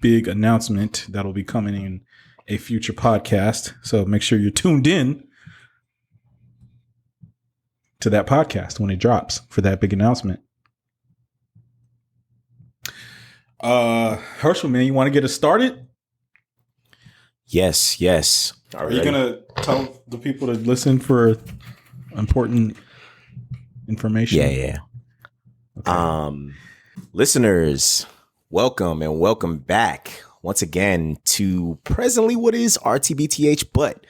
big announcement that'll be coming in a future podcast. So make sure you're tuned in to that podcast when it drops for that big announcement. Herschel, man, you want to get us started? Yes. Are you gonna tell the people to listen for important information? Yeah. Okay. Listeners, welcome back once again to presently what is RTBTH, but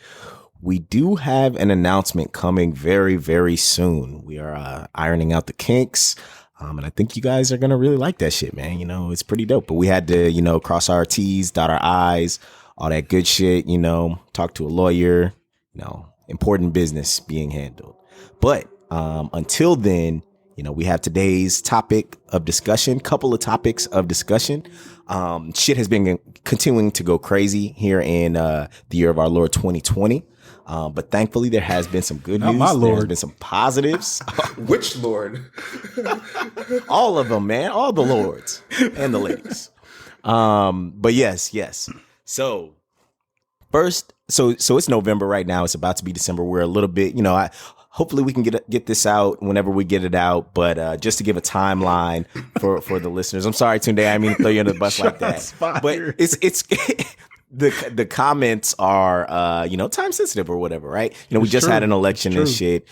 we do have an announcement coming very, very soon. We are ironing out the kinks. And I think you guys are going to really like that shit, man. You know, it's pretty dope. But we had to, cross our T's, dot our I's, all that good shit, talk to a lawyer, important business being handled. But until then, we have today's topic of discussion, couple of topics of discussion. Shit has been continuing to go crazy here in the year of our Lord 2020. But thankfully, there has been some good news. There has been some positives. Which Lord? All of them, man. All the lords and the ladies. But yes. So first, so it's November right now. It's about to be December. We're a little bit, hopefully we can get this out whenever we get it out. But just to give a timeline for the listeners, I'm sorry, Tunde, I mean to throw you under the bus like that. But it's the comments are time sensitive or whatever, right? We just had an election and shit.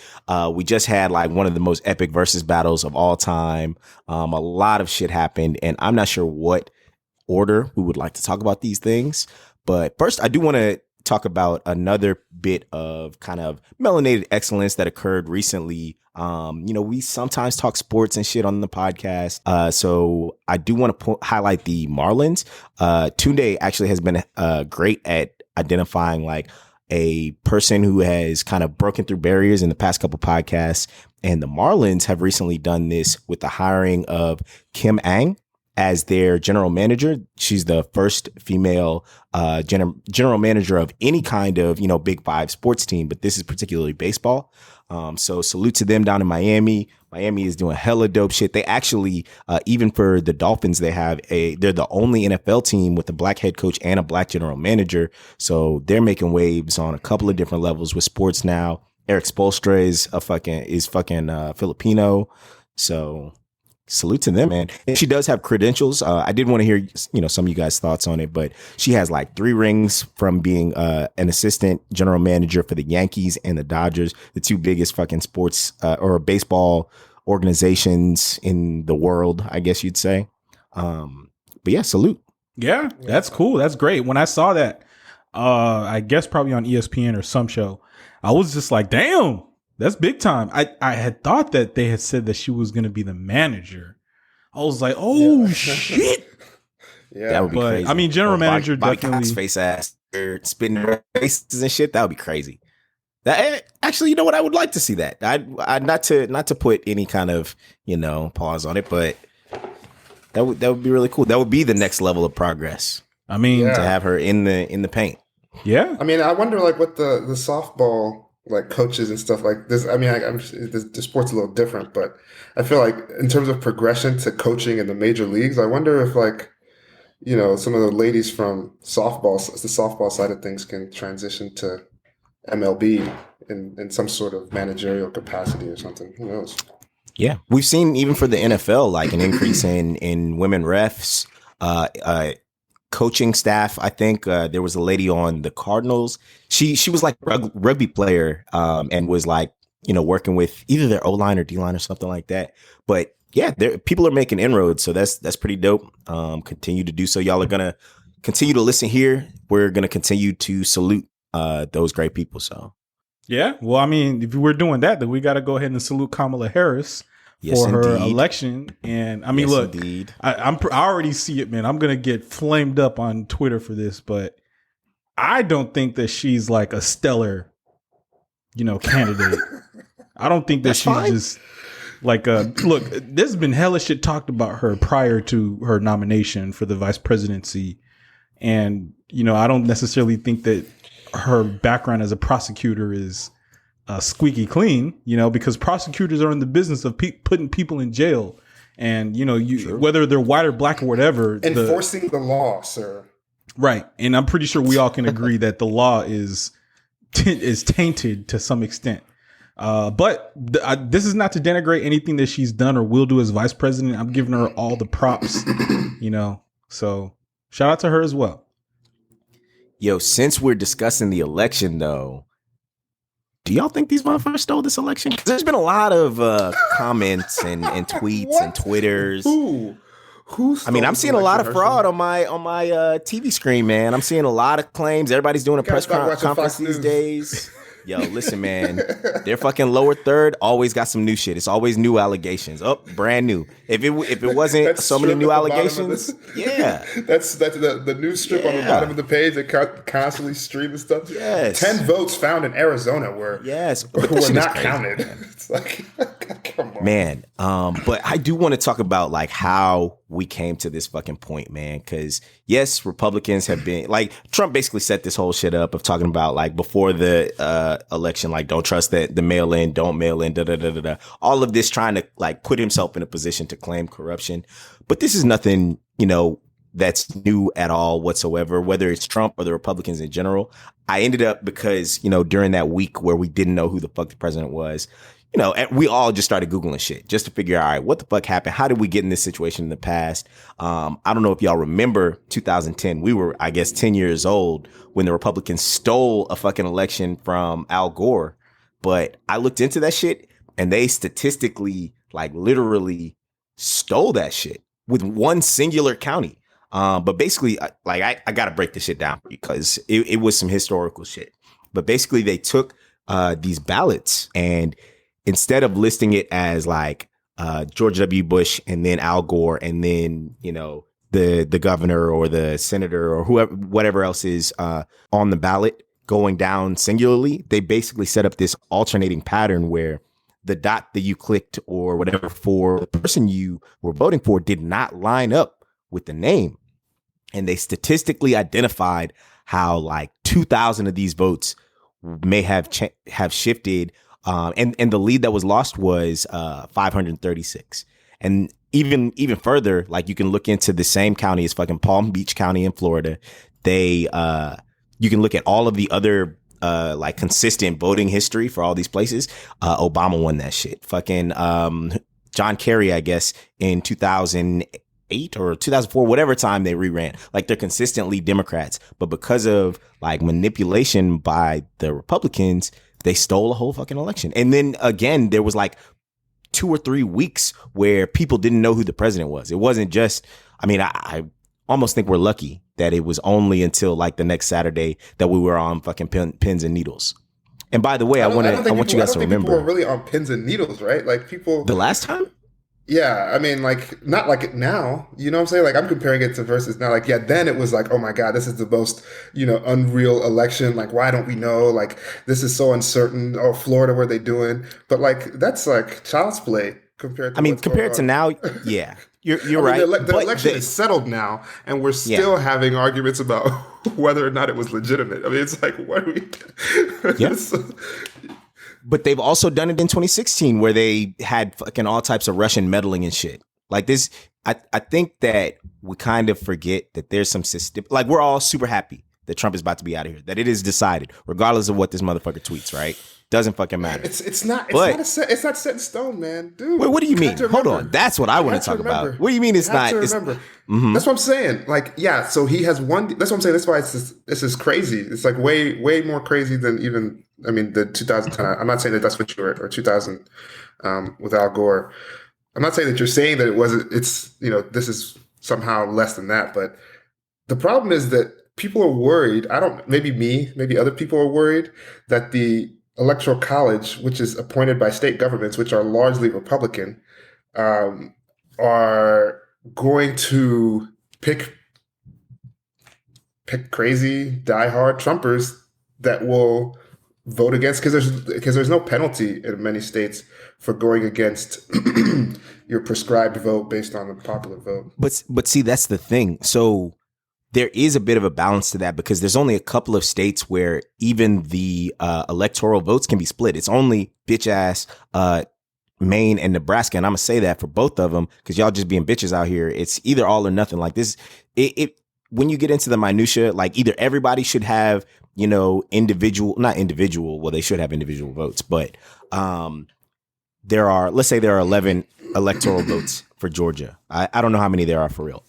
We just had like one of the most epic versus battles of all time. A lot of shit happened, and I'm not sure what order we would like to talk about these things. But first, I do want to talk about another bit of kind of melanated excellence that occurred recently. We sometimes talk sports and shit on the podcast. So I do want to highlight the Marlins. Tunde actually has been great at identifying like a person who has kind of broken through barriers in the past couple podcasts. And the Marlins have recently done this with the hiring of Kim Ang as their general manager. She's the first female general manager of any kind of, Big Five sports team, but this is particularly baseball. So salute to them down in Miami. Miami is doing hella dope shit. They actually, even for the Dolphins, they're the only NFL team with a black head coach and a black general manager. So they're making waves on a couple of different levels with sports now. Eric Spoelstra is fucking Filipino. So salute to them, man. And she does have credentials. I did want to hear, some of you guys' thoughts on it, but she has like 3 rings from being an assistant general manager for the Yankees and the Dodgers, the 2 biggest fucking sports or baseball organizations in the world, I guess you'd say. But yeah, salute. Yeah, that's cool. That's great. When I saw that, I guess probably on ESPN or some show, I was just like, damn. That's big time. I had thought that they had said that she was going to be the manager. I was like, oh, shit. Yeah. That would be crazy. I mean, general manager Bobby definitely. Cox face ass, spinning faces and shit. That would be crazy. Actually, you know what? I would like to see that. I not to put any kind of, pause on it, but that would be really cool. That would be the next level of progress. I mean, to have her in the paint. Yeah. I mean, I wonder like what the softball like coaches and stuff like this. I mean, the sport's a little different, but I feel like in terms of progression to coaching in the major leagues, I wonder if like, some of the ladies from the softball side of things can transition to MLB in some sort of managerial capacity or something. Who knows? Yeah. We've seen even for the NFL, like an increase in women refs, coaching staff. I think there was a lady on the Cardinals. She was like a rugby player and was like, working with either their O-line or D-line or something like that. But yeah, people are making inroads. So that's pretty dope. Continue to do so. Y'all are going to continue to listen here. We're going to continue to salute those great people. So, yeah. Well, I mean, if we're doing that, then we got to go ahead and salute Kamala Harris. Yes, for her indeed. election. And I mean, Yes, look, indeed. I already see it, man. I'm going to get flamed up on Twitter for this, but I don't think that she's like a stellar, candidate. I don't think that That's she's fine. just like look, there's been hella shit talked about her prior to her nomination for the vice presidency. And, I don't necessarily think that her background as a prosecutor is squeaky clean, because prosecutors are in the business of putting people in jail And, whether they're white or black or whatever. Enforcing the law, sir. Right. And I'm pretty sure we all can agree that the law is tainted to some extent. But this is not to denigrate anything that she's done or will do as vice president. I'm giving her all the props, so shout out to her as well. Yo, since we're discussing the election, though, do y'all think these motherfuckers stole this election? 'Cause there's been a lot of comments and tweets and Twitters. Who? I mean, I'm seeing a lot of fraud on my TV screen, man. I'm seeing a lot of claims. Everybody's doing a press conference these days. Yo, listen, man. Their fucking lower third always got some new shit. It's always new allegations. Oh, brand new. If it wasn't so many new allegations, yeah. That's the news strip on the bottom of the page that constantly streaming stuff. Yes. 10 votes found in Arizona were not counted. Man. It's like, come on, man. But I do want to talk about like how we came to this fucking point, man. Because yes, Republicans have been like Trump basically set this whole shit up of talking about like before the election, like don't trust the mail in, don't mail in, da da da da da. All of this trying to like put himself in a position to claim corruption. But this is nothing, that's new at all whatsoever, whether it's Trump or the Republicans in general. I ended up because, during that week where we didn't know who the fuck the president was, we all just started Googling shit just to figure out, all right, what the fuck happened? How did we get in this situation in the past? I don't know if y'all remember 2010. We were, I guess, 10 years old when the Republicans stole a fucking election from Al Gore. But I looked into that shit and they statistically, like literally stole that shit with one singular county. But basically, I got to break this shit down because it was some historical shit. But basically, they took these ballots and instead of listing it as like George W. Bush and then Al Gore and then, the governor or the senator or whoever, whatever else is on the ballot going down singularly, they basically set up this alternating pattern where the dot that you clicked or whatever for the person you were voting for did not line up with the name. And they statistically identified how like 2,000 of these votes may have shifted. And the lead that was lost was 536. And even further, like you can look into the same county as fucking Palm Beach County in Florida. You can look at all of the other like consistent voting history for all these places. Obama won that shit. Fucking John Kerry, I guess, in 2008 or 2004, whatever time they reran. Like they're consistently Democrats, but because of like manipulation by the Republicans, they stole a whole fucking election. And then again, there was like 2 or 3 weeks where people didn't know who the president was. It wasn't just, I almost think we're lucky that it was only until like the next Saturday that we were on fucking pins and needles. And by the way, I want you guys to remember. People were really on pins and needles, right? Like people. The last time? Yeah, like not like it now, you know what I'm saying? Like I'm comparing it to versus now. Like, yeah, then it was like, oh my God, this is the most, unreal election. Like, why don't we know? Like, this is so uncertain. Oh, Florida, what are they doing? But like, that's like child's play compared to compared to now, yeah. You're right. The election is settled now, and we're still having arguments about whether or not it was legitimate. It's like, what are we? Yes. But they've also done it in 2016 where they had fucking all types of Russian meddling and shit. Like this, I think that we kind of forget that there's some system. Like we're all super happy that Trump is about to be out of here, that it is decided, regardless of what this motherfucker tweets, right? Doesn't fucking matter. It's not set in stone, man, dude. Wait, what do you mean? Hold on, that's what I want to talk about. What do you mean it's not? Remember. That's what I'm saying. Like, yeah. So he has one. That's what I'm saying. That's why this is crazy. It's like way more crazy than even. The 2010. I'm not saying that that's what you were or 2000 with Al Gore. I'm not saying that you're saying that it wasn't. It's this is somehow less than that. But the problem is that people are worried. Maybe other people are worried that the Electoral College, which is appointed by state governments, which are largely Republican, are going to pick crazy, diehard Trumpers that will vote against because there's no penalty in many states for going against your prescribed vote based on the popular vote. But see, that's the thing. So there is a bit of a balance to that because there's only a couple of states where even the electoral votes can be split. It's only bitch ass Maine and Nebraska, and I'm gonna say that for both of them because y'all just being bitches out here. It's either all or nothing. Like this, it when you get into the minutia, like either everybody should have, not individual. Well, they should have individual votes, but let's say there are 11 electoral votes for Georgia. I don't know how many there are for real.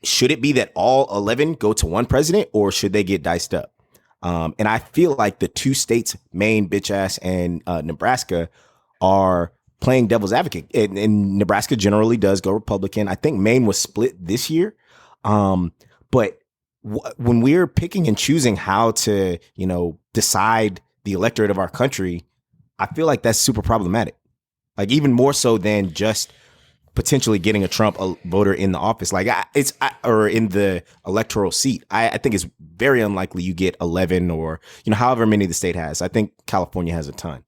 Should it be that all 11 go to one president, or should they get diced up? And I feel like the two states, Maine, bitch ass, and Nebraska, are playing devil's advocate. And Nebraska generally does go Republican. I think Maine was split this year. But when we're picking and choosing how to, decide the electorate of our country, I feel like that's super problematic. Like even more so than just potentially getting a Trump voter in the office, or in the electoral seat. I think it's very unlikely you get 11 or however many the state has. I think California has a ton.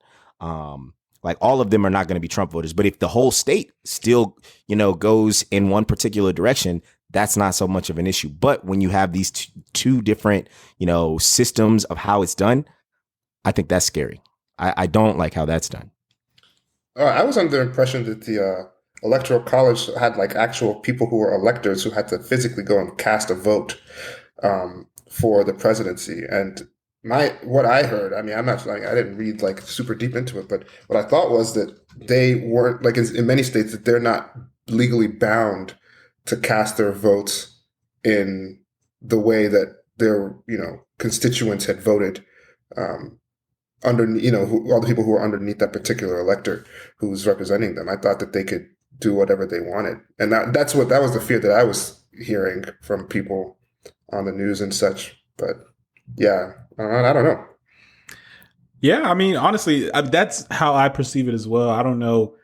Like all of them are not going to be Trump voters, but if the whole state still goes in one particular direction, that's not so much of an issue. But when you have these two different systems of how it's done, I think that's scary. I don't like how that's done. I was under the impression that the Electoral College had like actual people who were electors who had to physically go and cast a vote for the presidency. And what I heard, I mean, I didn't read like super deep into it, but what I thought was that they weren't, like in many states, that they're not legally bound to cast their votes in the way that their constituents had voted under all the people who are underneath that particular elector who's representing them. I thought that they could do whatever they wanted, and that was the fear that I was hearing from people on the news and such. But yeah, I don't know. Yeah, I mean, honestly, that's how I perceive it as well. I don't know,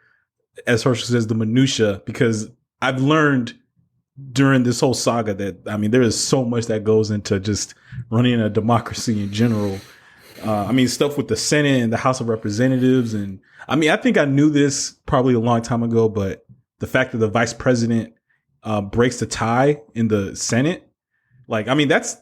as Herschel says, the minutia, because I've learned during this whole saga that, I mean, there is so much that goes into just running a democracy in general. I mean, stuff with the Senate and the House of Representatives. And I mean, I think I knew this probably a long time ago, but the fact that the vice president breaks the tie in the Senate, like, I mean, that's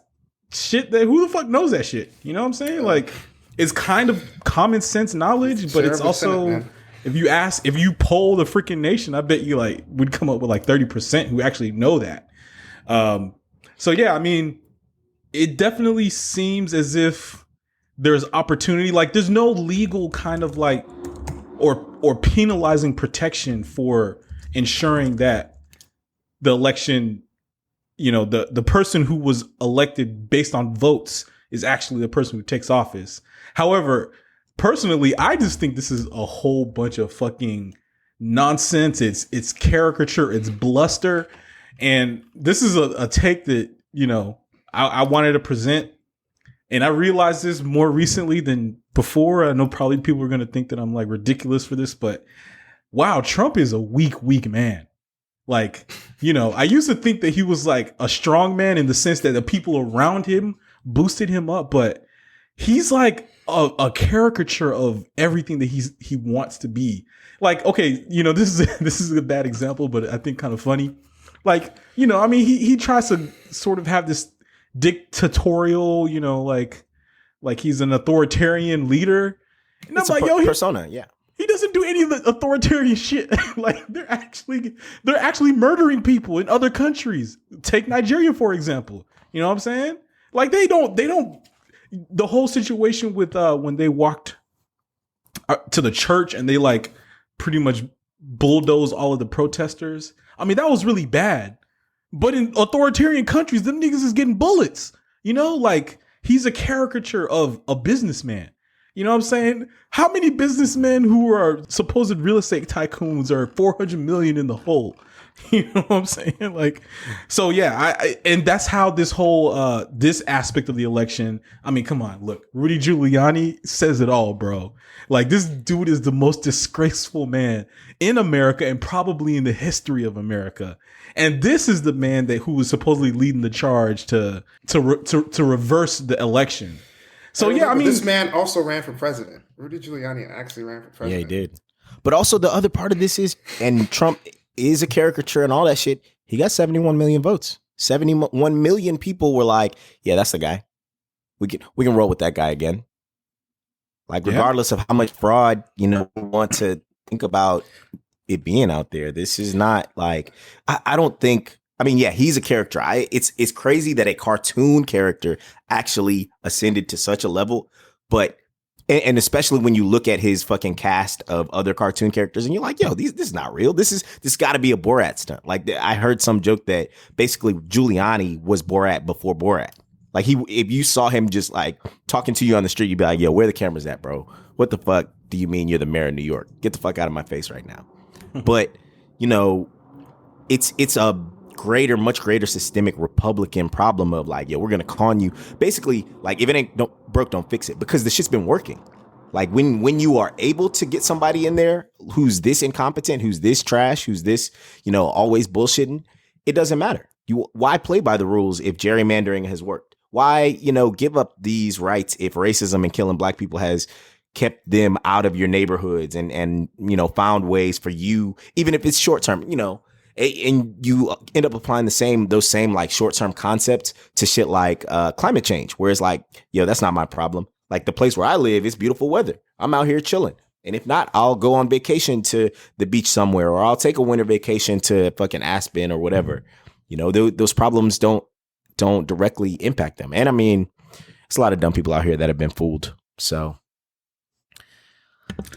shit that who the fuck knows that shit? You know what I'm saying? Like, it's kind of common sense knowledge, but it's also, Senate, if you poll the freaking nation, I bet you like would come up with like 30% who actually know that. So yeah, I mean, it definitely seems as if there's opportunity. Like there's no legal kind of like or penalizing protection for ensuring that the election, the person who was elected based on votes is actually the person who takes office. However, personally, I just think this is a whole bunch of fucking nonsense. It's caricature, it's bluster. And this is a take that, I wanted to present. And I realized this more recently than before. I know probably people are going to think that I'm like ridiculous for this, but wow, Trump is a weak man. Like, I used to think that he was like a strong man in the sense that the people around him boosted him up, but he's like a caricature of everything that he wants to be. Like, okay, this is a bad example, but I think kind of funny. Like, I mean, he tries to sort of have this dictatorial, like he's an authoritarian leader. And it's I'm like, yo, persona, yeah. He doesn't do any of the authoritarian shit. Like they're actually murdering people in other countries. Take Nigeria, for example. You know what I'm saying? Like they don't the whole situation with when they walked to the church and they like pretty much bulldoze all of the protesters. I mean, that was really bad. But in authoritarian countries, them niggas is getting bullets. Like he's a caricature of a businessman. You know what I'm saying? How many businessmen who are supposed real estate tycoons are 400 million in the hole? You know what I'm saying? Like, so yeah, and that's how this whole this aspect of the election. I mean, come on, look, Rudy Giuliani says it all, bro. Like this dude is the most disgraceful man in America and probably in the history of America. And this is the man who was supposedly leading the charge to reverse the election. So yeah, I mean, this man also ran for president. Rudy Giuliani actually ran for president. Yeah, he did. But also the other part of this is, and Trump is a caricature and all that shit. He got 71 million votes. 71 million people were like, yeah, that's the guy. We can roll with that guy again. Like, regardless of how much fraud, we want to think about it being out there. This is not like I don't think. I mean, yeah, he's a character. It's crazy that a cartoon character actually ascended to such a level, but and especially when you look at his fucking cast of other cartoon characters, and you're like, yo, this is not real. This got to be a Borat stunt. Like I heard some joke that basically Giuliani was Borat before Borat. Like if you saw him just like talking to you on the street, you'd be like, yo, where the cameras at, bro? What the fuck do you mean you're the mayor of New York? Get the fuck out of my face right now. But you know, it's a much greater systemic Republican problem of like, yo, we're gonna con you. Basically, like if it ain't broke, don't fix it, because the shit's been working. Like when you are able to get somebody in there who's this incompetent, who's this trash, who's this, always bullshitting, it doesn't matter. Why play by the rules if gerrymandering has worked? Why, give up these rights if racism and killing black people has kept them out of your neighborhoods and found ways for you, even if it's short term, and you end up applying those same like short-term concepts to shit like climate change, where it's like, yo, that's not my problem. Like the place where I live, it's beautiful weather. I'm out here chilling. And if not, I'll go on vacation to the beach somewhere, or I'll take a winter vacation to fucking Aspen or whatever. Those problems don't directly impact them. And I mean, there's a lot of dumb people out here that have been fooled. So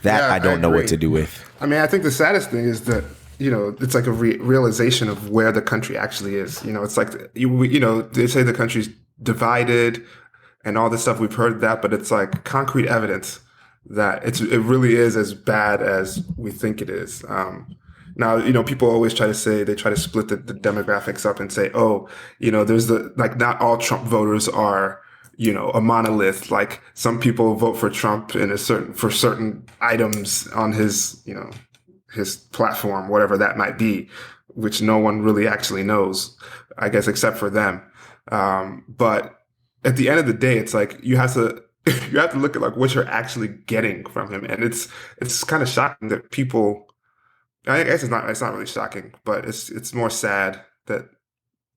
that I don't know what to do with. I mean, I think the saddest thing is that, it's like a realization of where the country actually is. It's like, they say the country's divided and all this stuff. We've heard that, but it's like concrete evidence that it really is as bad as we think it is. Now, people always try to split the demographics up and say, oh, there's not all Trump voters are, a monolith. Like some people vote for Trump for certain items on his, his platform, whatever that might be, which no one really actually knows, I guess, except for them. But at the end of the day, it's like you have to look at like what you're actually getting from him, and it's kind of shocking that people. I guess it's not really shocking, but it's more sad that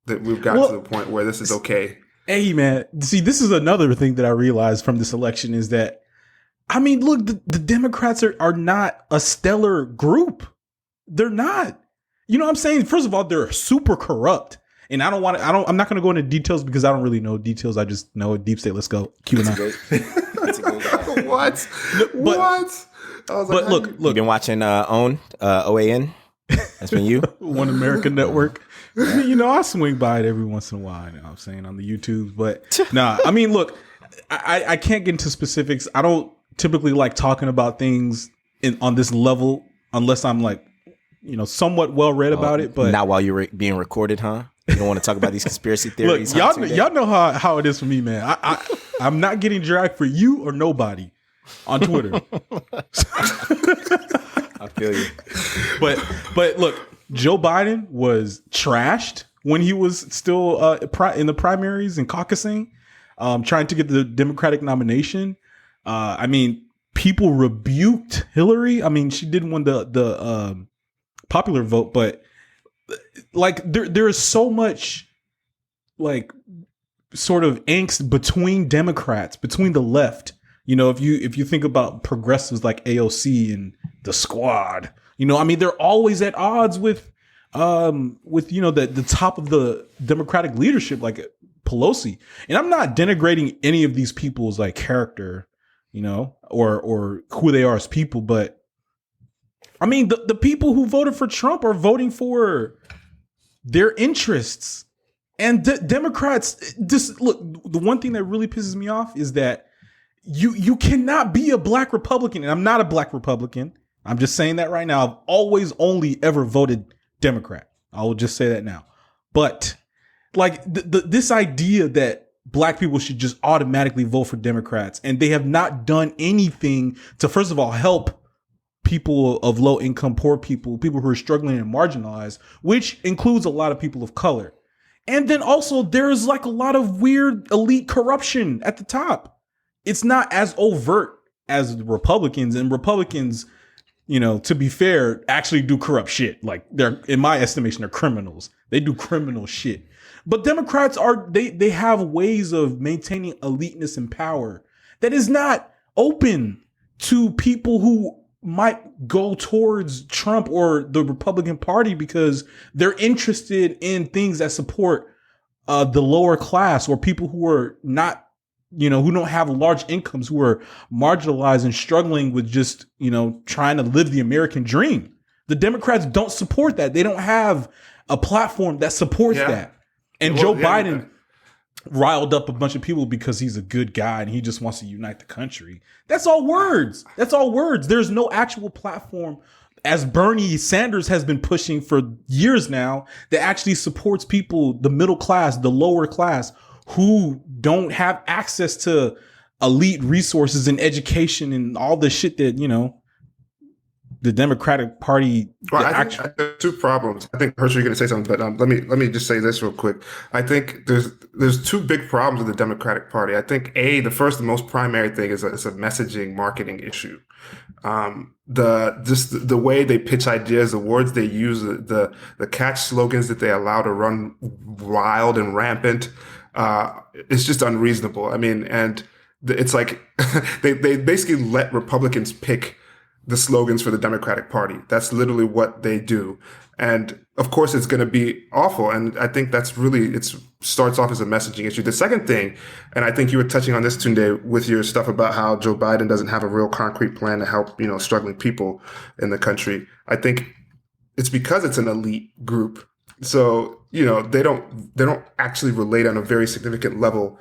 we've got to the point where this is okay. Hey man, see, this is another thing that I realized from this election is that, I mean, look, the Democrats are not a stellar group. They're not. You know what I'm saying? First of all, they're super corrupt. And I'm not going to go into details because I don't really know details. I just know deep state. Let's go. QAnon. What? What? But look. You've been watching OAN? That's been you? One American Network. I swing by it every once in a while, I'm saying, on the YouTube. But nah, I mean, look, I can't get into specifics. I don't typically like talking about things on this level unless I'm like, somewhat well read about it. But not while you're being recorded, huh? You don't want to talk about these conspiracy theories. Look, y'all know how it is for me, man. I'm not getting dragged for you or nobody on Twitter. I feel you. But look, Joe Biden was trashed when he was still in the primaries and caucusing, trying to get the Democratic nomination. I mean, people rebuked Hillary. I mean, she didn't win the popular vote, but like there is so much like sort of angst between Democrats, between the left. If you think about progressives like AOC and the Squad, I mean, they're always at odds with the top of the Democratic leadership, like Pelosi. And I'm not denigrating any of these people's like character, or who they are as people, but I mean, the people who voted for Trump are voting for their interests. And Democrats, look, the one thing that really pisses me off is that you cannot be a black Republican. And I'm not a black Republican. I'm just saying that right now. I've always only ever voted Democrat. I will just say that now. But like this idea that black people should just automatically vote for Democrats, and they have not done anything to, first of all, help people of low income, poor people who are struggling and marginalized, which includes a lot of people of color. And then also there's like a lot of weird elite corruption at the top. It's not as overt as the Republicans, and Republicans, to be fair, actually do corrupt shit. Like they're, in my estimation, they're criminals. They do criminal shit. But Democrats they have ways of maintaining eliteness and power that is not open to people who might go towards Trump or the Republican Party because they're interested in things that support the lower class or people who are not, who don't have large incomes, who are marginalized and struggling with just, trying to live the American dream. The Democrats don't support that. They don't have a platform that supports that. And Joe Biden riled up a bunch of people because he's a good guy and he just wants to unite the country. That's all words. That's all words. There's no actual platform, as Bernie Sanders has been pushing for years now, that actually supports people, the middle class, the lower class, who don't have access to elite resources and education and all the shit that, the Democratic Party. Well, I think there's two problems. I think Herschel, you're going to say something, but let me just say this real quick. I think there's two big problems with the Democratic Party. I think the first and most primary thing is a messaging marketing issue. The way they pitch ideas, the words they use, the catch slogans that they allow to run wild and rampant, it's just unreasonable. I mean, and it's like they basically let Republicans pick the slogans for the Democratic Party. That's literally what they do. And of course, it's going to be awful. And I think that's really, it starts off as a messaging issue. The second thing, and I think you were touching on this, Tunde, with your stuff about how Joe Biden doesn't have a real concrete plan to help, struggling people in the country. I think it's because it's an elite group. So, they don't actually relate on a very significant level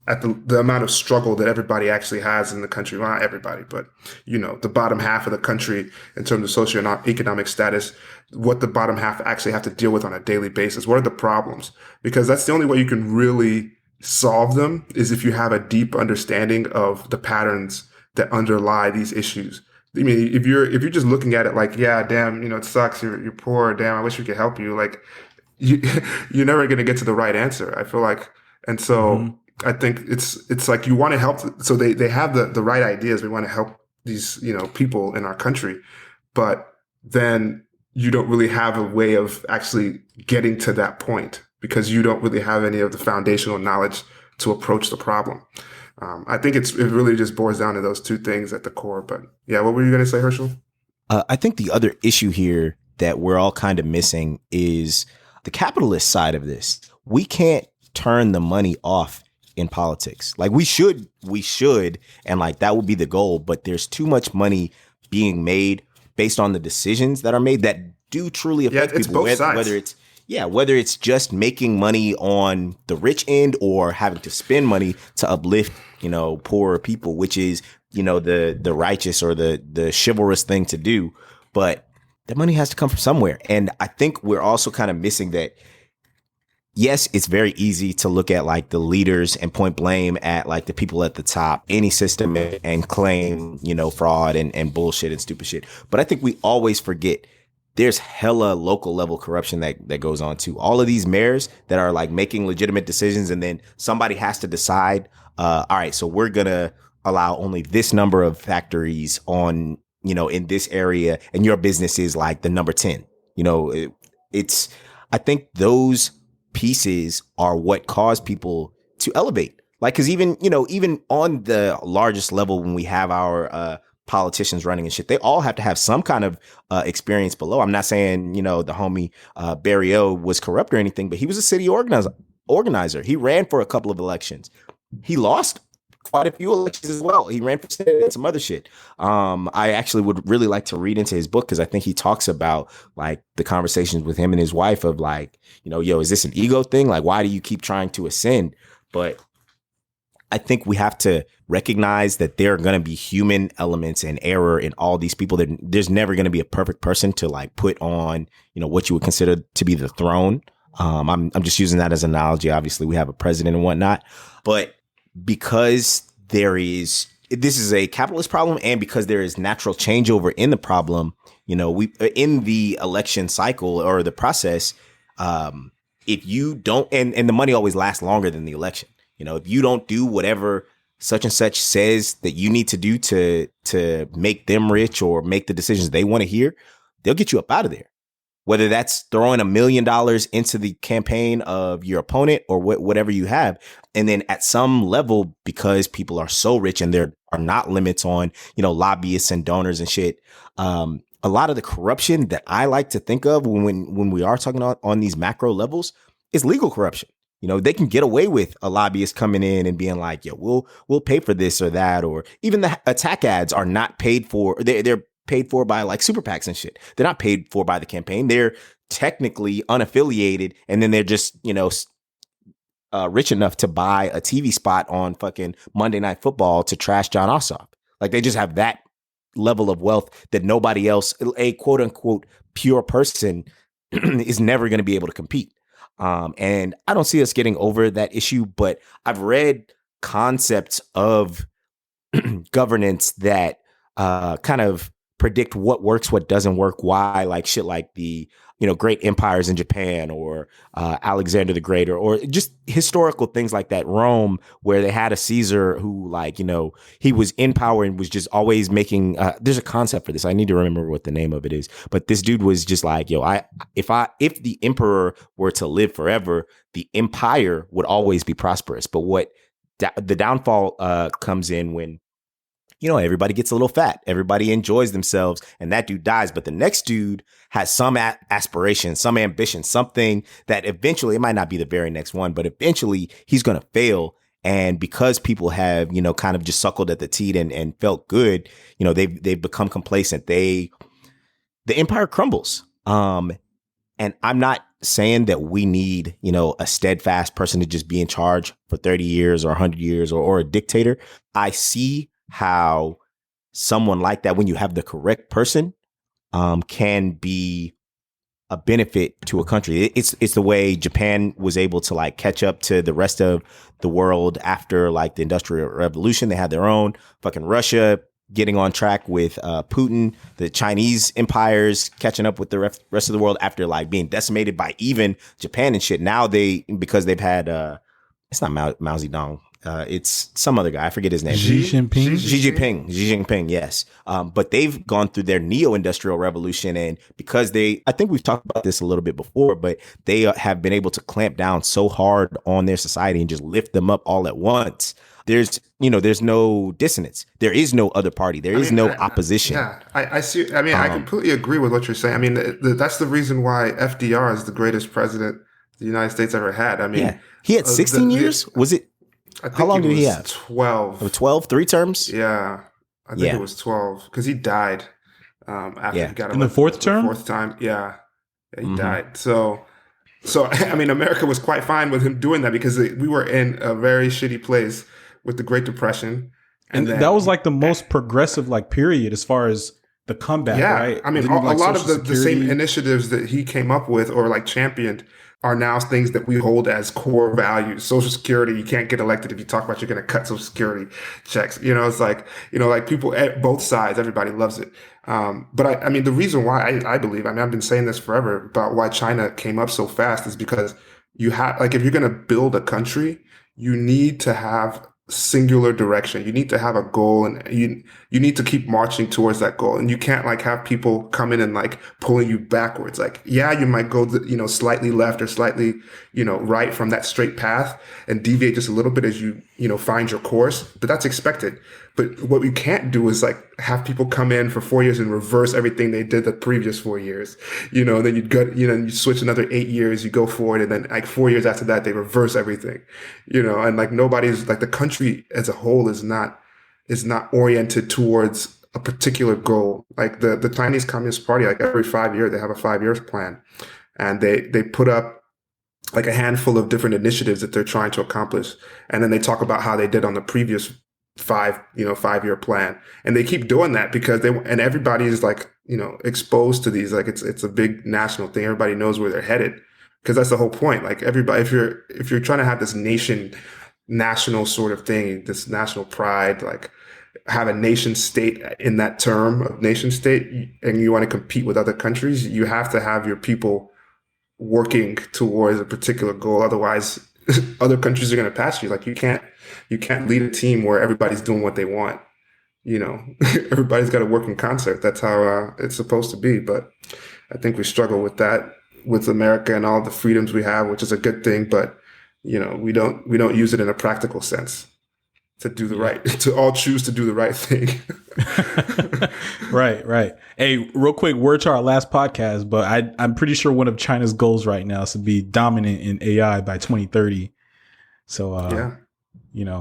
at the amount of struggle that everybody actually has in the country. Well, not everybody, but, the bottom half of the country in terms of socioeconomic status, what the bottom half actually have to deal with on a daily basis. What are the problems? Because that's the only way you can really solve them is if you have a deep understanding of the patterns that underlie these issues. I mean, if you're just looking at it like, yeah, damn, it sucks. You're poor. Damn, I wish we could help you. Like, you're never going to get to the right answer, I feel like. And so I think it's like you want to help. So they have the right ideas. We want to help these, people in our country, but then you don't really have a way of actually getting to that point because you don't really have any of the foundational knowledge to approach the problem. I think it really just boils down to those two things at the core. But yeah, what were you going to say, Herschel? I think the other issue here that we're all kind of missing is the capitalist side of this. We can't turn the money off in politics. Like we should, and like that would be the goal, but there's too much money being made based on the decisions that are made that do truly affect people. Whether it's just making money on the rich end or having to spend money to uplift, poorer people, which is, the righteous or the chivalrous thing to do. But the money has to come from somewhere. And I think we're also kind of missing that. Yes, it's very easy to look at like the leaders and point blame at like the people at the top, any system, and claim, fraud and bullshit and stupid shit. But I think we always forget there's hella local level corruption that goes on too. All of these mayors that are like making legitimate decisions and then somebody has to decide, all right, so we're going to allow only this number of factories on, in this area and your business is like the number 10. I think those pieces are what cause people to elevate. Like, cause even on the largest level, when we have our politicians running and shit, they all have to have some kind of experience below. I'm not saying, the homie Barry O was corrupt or anything, but he was a city organizer. He ran for a couple of elections. He lost quite a few elections as well. He ran for Senate and some other shit. I actually would really like to read into his book because I think he talks about like the conversations with him and his wife of like, is this an ego thing? Like, why do you keep trying to ascend? But I think we have to recognize that there are going to be human elements and error in all these people. There's never going to be a perfect person to like put on, what you would consider to be the throne. I'm just using that as an analogy. Obviously, we have a president and whatnot, but because this is a capitalist problem, and because there is natural changeover in the problem, we in the election cycle or the process, if you don't, and the money always lasts longer than the election. If you don't do whatever such and such says that you need to do to make them rich or make the decisions they want to hear, they'll get you up out of there. Whether that's throwing $1 million into the campaign of your opponent or whatever you have, And then at some level, because people are so rich and there are not limits on, lobbyists and donors and shit, a lot of the corruption that I like to think of when we are talking on these macro levels is legal corruption. They can get away with a lobbyist coming in and being like, "Yo, we'll pay for this or that," or even the attack ads are not paid for. They're paid for by like super PACs and shit. They're not paid for by the campaign. They're technically unaffiliated, and then they're just rich enough to buy a TV spot on fucking Monday Night Football to trash John Ossoff. Like they just have that level of wealth that nobody else, a quote unquote pure person, is never going to be able to compete. And I don't see us getting over that issue, but I've read concepts of governance that kind of predict what works, what doesn't work, why, like shit like the great empires in Japan or Alexander the Great or just historical things like that. Rome, where they had a Caesar who he was in power and was just always making there's a concept for this. I need to remember what the name of it is. But this dude was just like, if the emperor were to live forever, the empire would always be prosperous. But what the downfall comes in when everybody gets a little fat. Everybody enjoys themselves and that dude dies. But the next dude has some aspiration, some ambition, something that eventually, it might not be the very next one, but eventually he's going to fail. And because people have, kind of just suckled at the teat and felt good, they've become complacent. The empire crumbles. And I'm not saying that we need, a steadfast person to just be in charge for 30 years or 100 years or a dictator. I see how someone like that, when you have the correct person, can be a benefit to a country. It's the way Japan was able to like catch up to the rest of the world after like the Industrial Revolution. They had their own. Fucking Russia getting on track with Putin, the Chinese empires catching up with the rest of the world after like being decimated by even Japan and shit. Now because they've had it's not Mao Zedong. It's some other guy. I forget his name. Xi Jinping. Xi Jinping. Yes. But they've gone through their neo-industrial revolution, and because I think we've talked about this a little bit before, but they have been able to clamp down so hard on their society and just lift them up all at once. There's no dissonance. There is no other party. There is no opposition. Yeah, I see. I mean, I completely agree with what you're saying. I mean, that's the reason why FDR is the greatest president the United States ever had. I mean, he had 16 years. Was it? How long did he have? 12. 12, 3 terms? Yeah. I think it was 12 because he died after he got elected. In the fourth term? Fourth time. Yeah. He died. So, I mean, America was quite fine with him doing that because we were in a very shitty place with the Great Depression. And that was like the most progressive like period as far as the comeback, right? I mean, a lot of the same initiatives that he came up with or like championed are now things that we hold as core values. Social Security, you can't get elected if you talk about you're going to cut Social Security checks. It's like, like people at both sides, everybody loves it. But I mean, the reason why I believe, I've been saying this forever about why China came up so fast is because you have, like, if you're going to build a country, you need to have singular direction. You need to have a goal, and you need to keep marching towards that goal. And you can't like have people come in and like pulling you backwards. Like, yeah, you might go, slightly left or slightly, right from that straight path and deviate just a little bit as you find your course, but that's expected. But what we can't do is like have people come in for 4 years and reverse everything they did the previous 4 years, and then you'd go, you switch another 8 years, you go forward, and then like 4 years after that, they reverse everything, and like nobody's like the country as a whole is not oriented towards a particular goal. Like the Chinese Communist Party, like every 5 years, they have a 5 years plan, and they put up like a handful of different initiatives that they're trying to accomplish. And then they talk about how they did on the previous 5-year plan. And they keep doing that because and everybody is like, exposed to these, like it's a big national thing. Everybody knows where they're headed because that's the whole point. Like everybody, if you're trying to have this national sort of thing, this national pride, like have a nation state in that term of nation state, and you want to compete with other countries, you have to have your people working towards a particular goal. Otherwise, other countries are going to pass you. Like you can't lead a team where everybody's doing what they want. Everybody's got to work in concert. That's how it's supposed to be. But I think we struggle with that with America and all the freedoms we have, which is a good thing. But we don't use it in a practical sense to do the right, to all choose to do the right thing. Right. Hey, real quick, word to our last podcast, but I'm pretty sure one of China's goals right now is to be dominant in AI by 2030. So,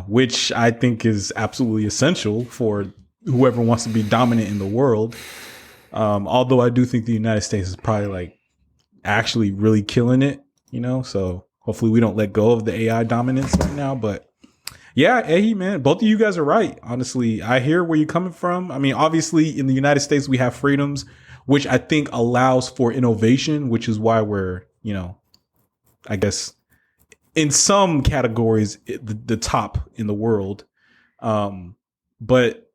which I think is absolutely essential for whoever wants to be dominant in the world. Although I do think the United States is probably like actually really killing it, so hopefully we don't let go of the AI dominance right now. But yeah, hey man, both of you guys are right. Honestly, I hear where you're coming from. I mean, obviously in the United States, we have freedoms, which I think allows for innovation, which is why we're, I guess in some categories, the top in the world. But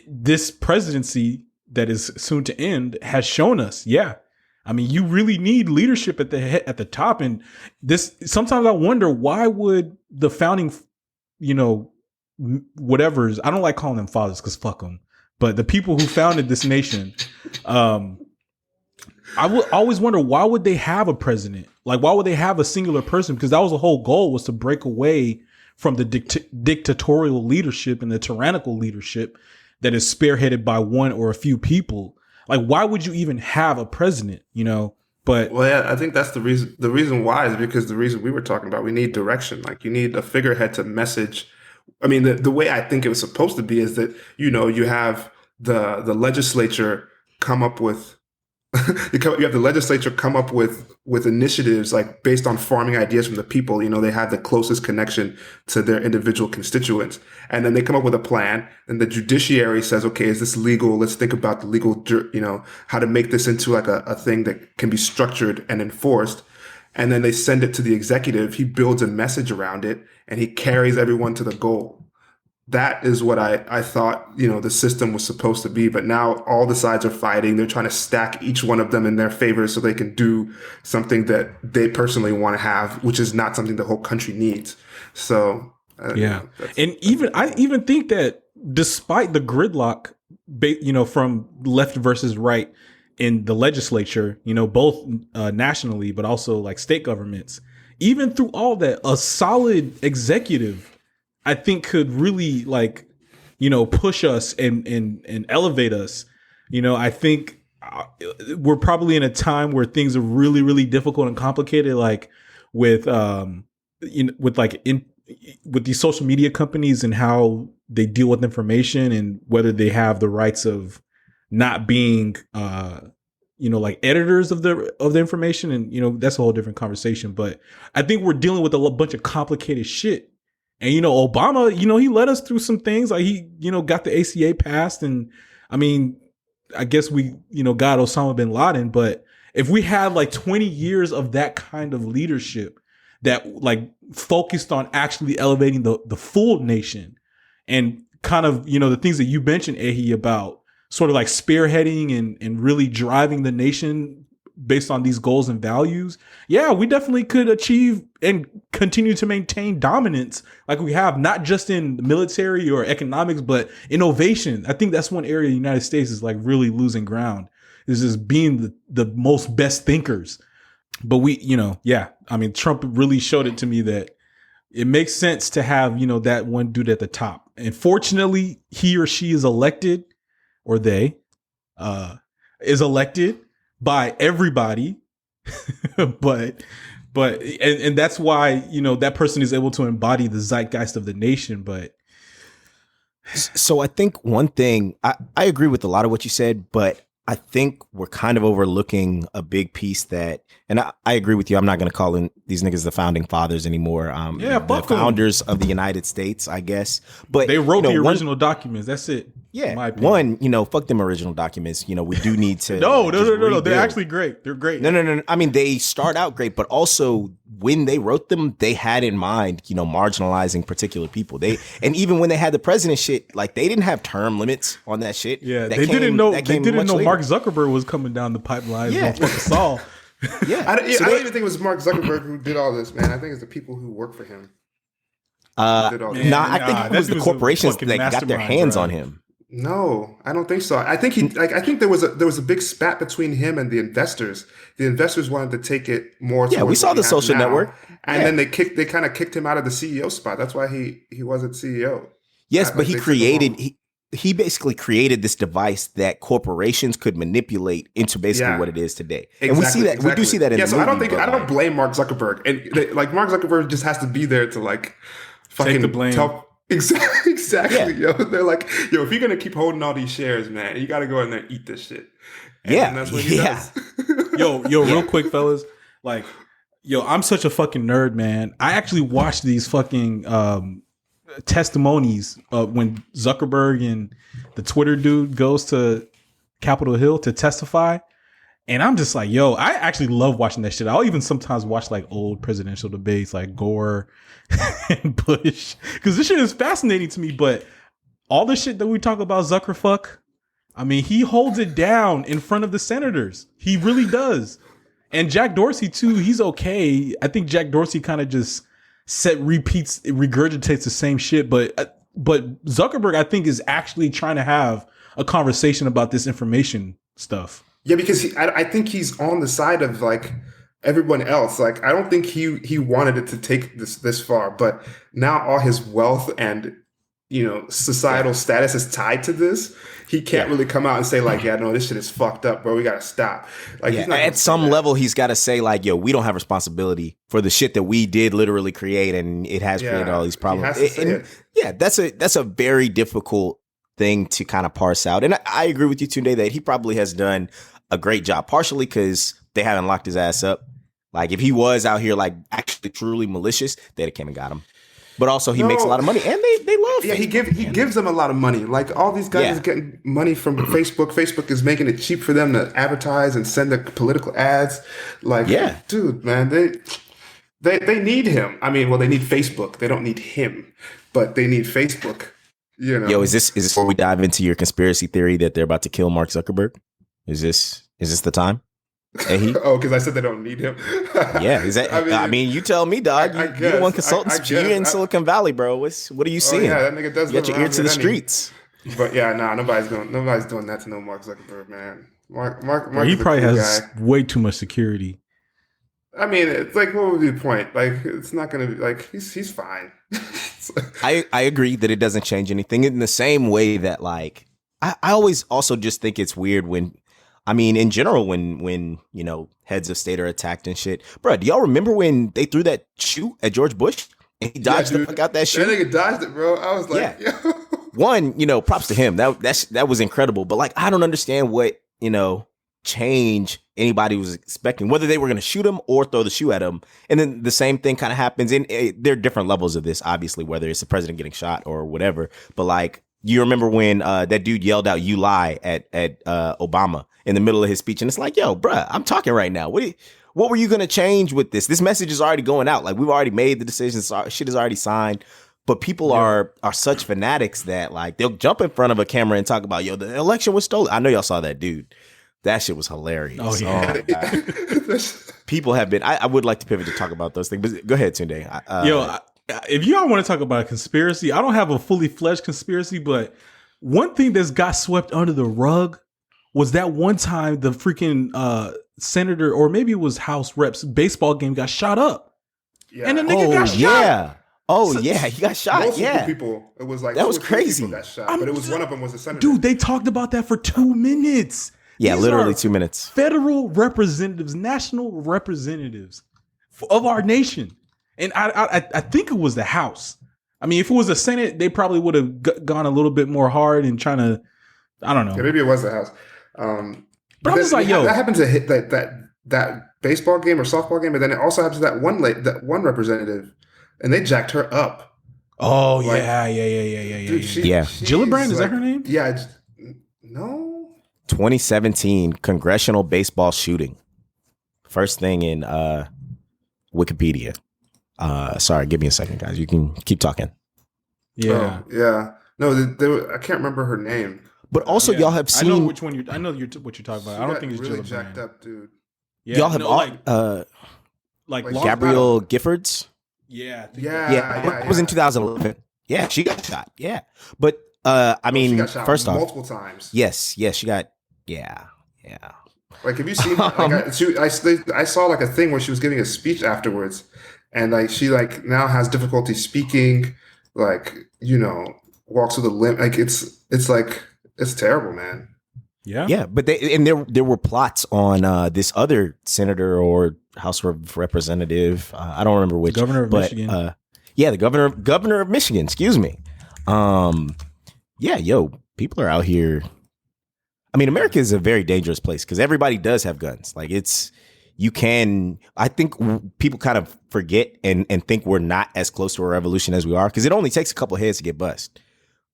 this presidency that is soon to end has shown us, I mean, you really need leadership at the top. And this, sometimes I wonder, why would the founding, whatever's, I don't like calling them fathers because fuck them, but the people who founded this nation, I would always wonder, why would they have a president? Like, why would they have a singular person? Because that was the whole goal, was to break away from the dictatorial leadership and the tyrannical leadership that is spearheaded by one or a few people. Like, why would you even have a president, But well, yeah, I think that's the reason. The reason why is because the reason we were talking about, we need direction. Like, you need a figurehead to message. I mean, the way I think it was supposed to be is that, you have the legislature come up with you have the legislature come up with initiatives like based on farming ideas from the people. They have the closest connection to their individual constituents, and then they come up with a plan. And the judiciary says, "Okay, is this legal? Let's think about the legal, how to make this into like a thing that can be structured and enforced." And then they send it to the executive. He builds a message around it, and he carries everyone to the goal. That is what I thought, the system was supposed to be. But now all the sides are fighting. They're trying to stack each one of them in their favor so they can do something that they personally want to have, which is not something the whole country needs. So, and I even think that despite the gridlock, from left versus right in the legislature, both nationally, but also like state governments, even through all that, a solid executive, I think, could really push us and elevate us. I think we're probably in a time where things are really, really difficult and complicated, like with with these social media companies and how they deal with information and whether they have the rights of not being like editors of the information. And that's a whole different conversation. But I think we're dealing with a bunch of complicated shit. And, Obama, he led us through some things, like he, got the ACA passed. And I mean, I guess we, got Osama bin Laden. But if we had like 20 years of that kind of leadership that like focused on actually elevating the full nation and kind of, the things that you mentioned, Ehi, about sort of like spearheading and really driving the nation based on these goals and values, we definitely could achieve and continue to maintain dominance like we have, not just in military or economics, but innovation. I think that's one area the United States is like really losing ground, is just being the most best thinkers. But we, I mean, Trump really showed it to me that it makes sense to have, that one dude at the top. And fortunately, he or she is elected, or they is elected by everybody, but that's why, that person is able to embody the zeitgeist of the nation. But so I think one thing, I agree with a lot of what you said, but I think we're kind of overlooking a big piece that, and I agree with you. I'm not going to call in these niggas the founding fathers anymore. The founders of the United States, I guess. But they wrote the original documents. That's it. Yeah. One, fuck them original documents. We do need to. No. They're actually great. They're great. No. I mean, they start out great, but also when they wrote them, they had in mind, marginalizing particular people. And even when they had the president shit, like they didn't have term limits on that shit. Yeah. They didn't know Mark Zuckerberg was coming down the pipeline. Yeah. Fucking Saul. I don't even think it was Mark Zuckerberg who did all this, man. I think it's the people who work for him. I think it was the corporations that got their hands on him. No, I don't think so. I think I think there was a big spat between him and the investors. The investors wanted to take it more. Yeah, we saw the social network. And then they kind of kicked him out of the CEO spot. That's why he wasn't CEO. Yes, but Like, they took him off. he basically created this device that corporations could manipulate into basically Yeah. what it is today. Exactly, and we see that we do exactly. see that in yeah. the So movie, I don't blame Mark Zuckerberg, and like Mark Zuckerberg just has to be there to like fucking the blame. Exactly, Yeah. yo. They're like, yo, if you're gonna keep holding all these shares, man, you got to go in there and eat this shit. And Yeah, that's what he yeah. does. Yo, real quick, fellas. Like, yo, I'm such a fucking nerd, man. I actually watched these fucking testimonies when Zuckerberg and the Twitter dude goes to Capitol Hill to testify. And I'm just like, yo, I actually love watching that shit. I'll even sometimes watch like old presidential debates like Gore and Bush, because this shit is fascinating to me. But all the shit that we talk about Zuckerfuck, I mean, he holds it down in front of the senators. He really does. And Jack Dorsey too, he's okay. I think Jack Dorsey kind of just regurgitates the same shit. But Zuckerberg, I think, is actually trying to have a conversation about this information stuff. Yeah, because I think he's on the side of like everyone else. Like, I don't think he wanted it to take this far, but now all his wealth and societal status is tied to this. He can't really come out and say like, yeah, no, this shit is fucked up, bro. We gotta stop. Like, he's not at some level, he's got to say like, yo, we don't have responsibility for the shit that we did literally create, and it has created all these problems. He has to say it. Yeah, that's a very difficult thing to kind of parse out. And I agree with you, Tunde, that he probably has done a great job, partially because they haven't locked his ass up. Like, if he was out here like actually truly malicious, they'd have came and got him. But also, he makes a lot of money, and they love. Yeah, Facebook, he gives them a lot of money. Like, all these guys are getting money from Facebook. Facebook is making it cheap for them to advertise and send their political ads. Like, dude, man, they need him. I mean, well, they need Facebook. They don't need him, but they need Facebook. Yo, is this where we dive into your conspiracy theory that they're about to kill Mark Zuckerberg? Is this the time? Oh, because I said they don't need him. Yeah, is that? I mean, you tell me, dog. You're the one consulting. You're in Silicon Valley, bro. What are you seeing? Yeah, that nigga does. You got your ear to the streets. But yeah, nobody's doing that to no Mark Zuckerberg, man. Mark he is a probably cool has guy. way too much security. I mean, it's like, what would be the point? Like, it's not gonna be like he's fine. I agree that it doesn't change anything in the same way that like I always also just think it's weird when. I mean, in general, when heads of state are attacked and shit, bro. Do y'all remember when they threw that shoe at George Bush and he dodged the fuck out that shoe? That nigga dodged it, bro. I was like, yo. One, props to him. That was incredible. But like, I don't understand what change anybody was expecting, whether they were going to shoot him or throw the shoe at him. And then the same thing kind of happens. And there are different levels of this, obviously, whether it's the president getting shot or whatever. But like, you remember when that dude yelled out "You lie" at Obama in the middle of his speech, and it's like, yo, bruh, I'm talking right now. What were you gonna change with this? This message is already going out. Like, we've already made the decisions. Shit is already signed. But people are such fanatics that like they'll jump in front of a camera and talk about, yo, the election was stolen. I know y'all saw that dude. That shit was hilarious. Oh yeah. People have been. I would like to pivot to talk about those things, but go ahead, Tunde. If y'all want to talk about a conspiracy, I don't have a fully fledged conspiracy, but one thing that's got swept under the rug was that one time the freaking senator, or maybe it was House Reps, baseball game got shot up. Yeah. And the nigga got shot. Yeah. Oh, yeah. He got shot. Multiple people. It was like that was crazy. People got shot, but it was one of them was a senator. Dude, they talked about that for 2 minutes. Yeah, These literally are 2 minutes. Federal representatives, national representatives of our nation. And I think it was the House. I mean, if it was the Senate, they probably would have gone a little bit more hard and trying to, I don't know. Yeah, maybe it was the House. But I'm just like, yo, that happened to hit that baseball game or softball game, but then it also happened to that one representative, and they jacked her up. Oh like, yeah. Dude, Gillibrand, is that her name? Yeah. No. 2017 congressional baseball shooting. First thing in Wikipedia. Sorry, give me a second, guys. You can keep talking. Yeah. Oh, yeah. No, I can't remember her name. But also, y'all have seen. I know which one I know what you're talking about. I don't think it's really Gillibrand. Jacked up, dude. Yeah, y'all have like Gabrielle Giffords. Yeah. It was in 2011. Yeah, she got shot. Yeah, but I mean, she got shot first off, multiple times. Yes, she got. Yeah. Like, have you seen? I saw like a thing where she was giving a speech afterwards, and like she like now has difficulty speaking, like walks with a limp. Like it's like it's terrible, man. Yeah. Yeah, but there were plots on this other senator or House Representative. I don't remember which. Governor of but, Michigan. Yeah, the governor of Michigan. Excuse me. Yeah, people are out here. I mean, America is a very dangerous place because everybody does have guns. Like I think people kind of forget and think we're not as close to a revolution as we are, because it only takes a couple of heads to get bust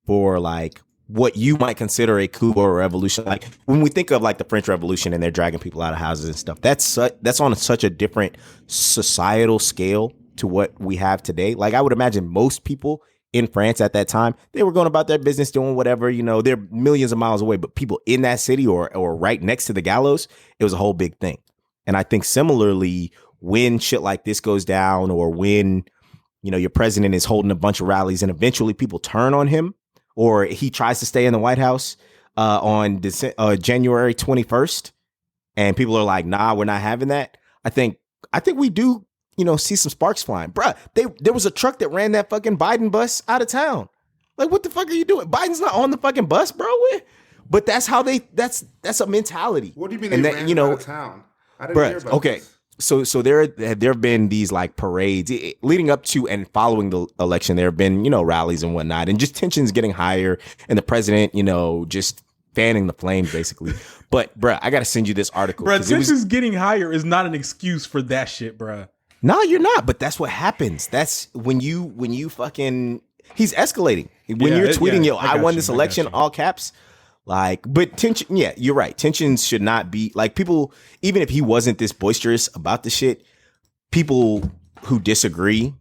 for like what you might consider a coup or a revolution. Like when we think of like the French Revolution and they're dragging people out of houses and stuff, that's on such a different societal scale to what we have today. Like I would imagine most people in France at that time, they were going about their business, doing whatever, they're millions of miles away, but people in that city or right next to the gallows, it was a whole big thing. And I think similarly, when shit like this goes down, or when, your president is holding a bunch of rallies and eventually people turn on him, or he tries to stay in the White House on January 21st, and people are like, nah, we're not having that. I think we do, see some sparks flying. Bruh, there was a truck that ran that fucking Biden bus out of town. Like, what the fuck are you doing? Biden's not on the fucking bus, bro. But that's how that's a mentality. What do you mean they ran out of town? I didn't hear about okay. this. So there have been these like parades leading up to and following the election. There have been, rallies and whatnot, and just tensions getting higher, and the president, just fanning the flames basically. But bruh, I got to send you this article. Bruh, tensions getting higher is not an excuse for that shit, bruh. No, you're not. But that's what happens. That's when you fucking, he's escalating. When you're tweeting, I won this election, all caps. Like, but tension, yeah, you're right. Tensions should not be like people, even if he wasn't this boisterous about the shit, people who disagree,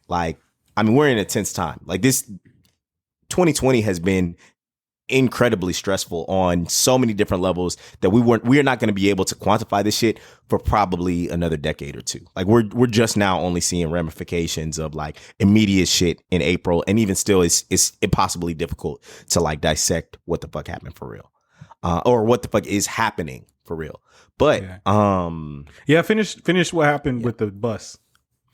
like, I mean, we're in a tense time. Like this 2020 has been incredibly stressful on so many different levels that we're not going to be able to quantify this shit for probably another decade or two. Like we're just now only seeing ramifications of like immediate shit in April, and even still it's impossibly difficult to like dissect what the fuck happened for real, or what the fuck is happening for real. But finish what happened with the bus.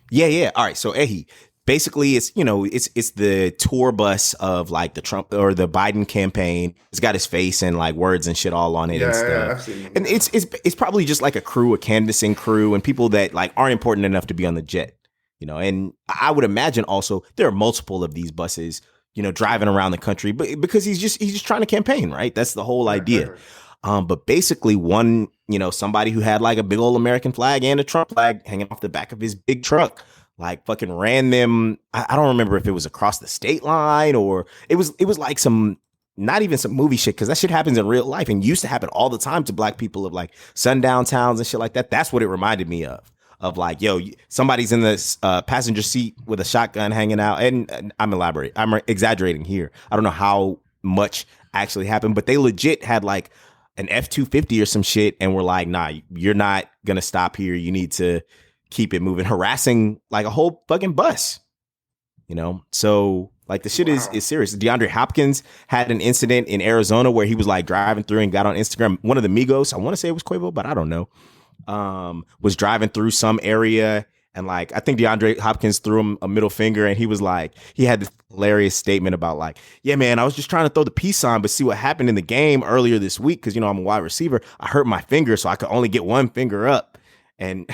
Yeah. All right, so Ehi, basically, it's the tour bus of like the Trump or the Biden campaign. It's got his face and like words and shit all on it and stuff. Yeah, I've seen them. And it's probably just like a canvassing crew, and people that like aren't important enough to be on the jet. And I would imagine also there are multiple of these buses, driving around the country, but because he's just trying to campaign, right? That's the whole idea. But basically one, somebody who had like a big old American flag and a Trump flag hanging off the back of his big truck, like fucking ran them. I don't remember if it was across the state line or it was like not even some movie shit, because that shit happens in real life and used to happen all the time to black people of like sundown towns and shit like that. That's what it reminded me of like, yo, somebody's in the passenger seat with a shotgun hanging out. And I'm exaggerating here. I don't know how much actually happened, but they legit had like an F-250 or some shit and were like, nah, you're not gonna stop here. You need to keep it moving, harassing like a whole fucking bus, So like the shit is serious. DeAndre Hopkins had an incident in Arizona where he was like driving through and got on Instagram. One of the Migos, I want to say it was Quavo, but I don't know, was driving through some area, and like I think DeAndre Hopkins threw him a middle finger, and he was like, he had this hilarious statement about like, yeah, man, I was just trying to throw the peace sign, but see what happened in the game earlier this week, because I'm a wide receiver. I hurt my finger, so I could only get one finger up, and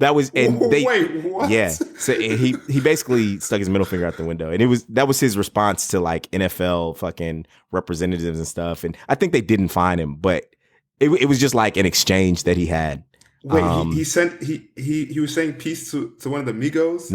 that was, and they, wait, what? Yeah. So he basically stuck his middle finger out the window, and that was his response to like NFL fucking representatives and stuff. And I think they didn't fine him, but it was just like an exchange that he had. Wait, he was saying peace to one of the Migos?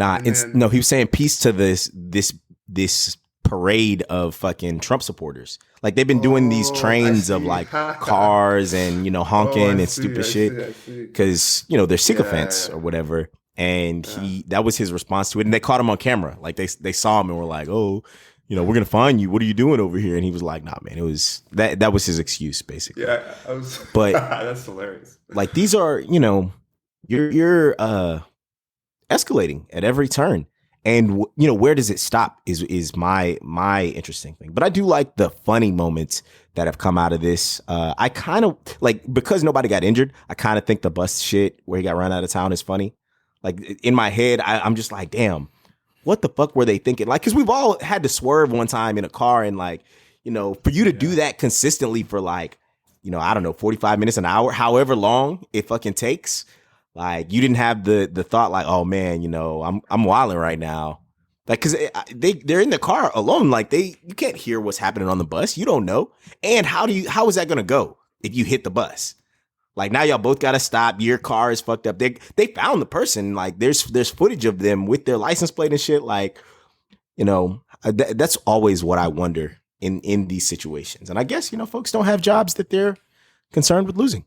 No, he was saying peace to this parade of fucking Trump supporters. Like they've been doing these trains of like cars and honking and stupid shit because they're sycophants or whatever. And that was his response to it. And they caught him on camera. Like they saw him and were like, oh, we're gonna find you. What are you doing over here? And he was like, nah, man. It was that was his excuse basically. Yeah, but that's hilarious. Like these are you're escalating at every turn. And where does it stop is my interesting thing. But I do like the funny moments that have come out of this. I kind of like, because nobody got injured, I kind of think the bus shit where he got run out of town is funny. Like in my head, I'm just like, damn, what the fuck were they thinking? Like, because we've all had to swerve one time in a car, and like, you know, for you to do that consistently for like, you know, I don't know, 45 minutes, an hour, however long it fucking takes. Like, you didn't have the thought like, oh man, you know, I'm wilding right now. Like, cause they're in the car alone. Like you can't hear what's happening on the bus. You don't know. And how is that going to go if you hit the bus? Like, now y'all both got to stop. Your car is fucked up. They found the person. Like, there's footage of them with their license plate and shit. Like, you know, that's always what I wonder in these situations. And I guess, you know, folks don't have jobs that they're concerned with losing.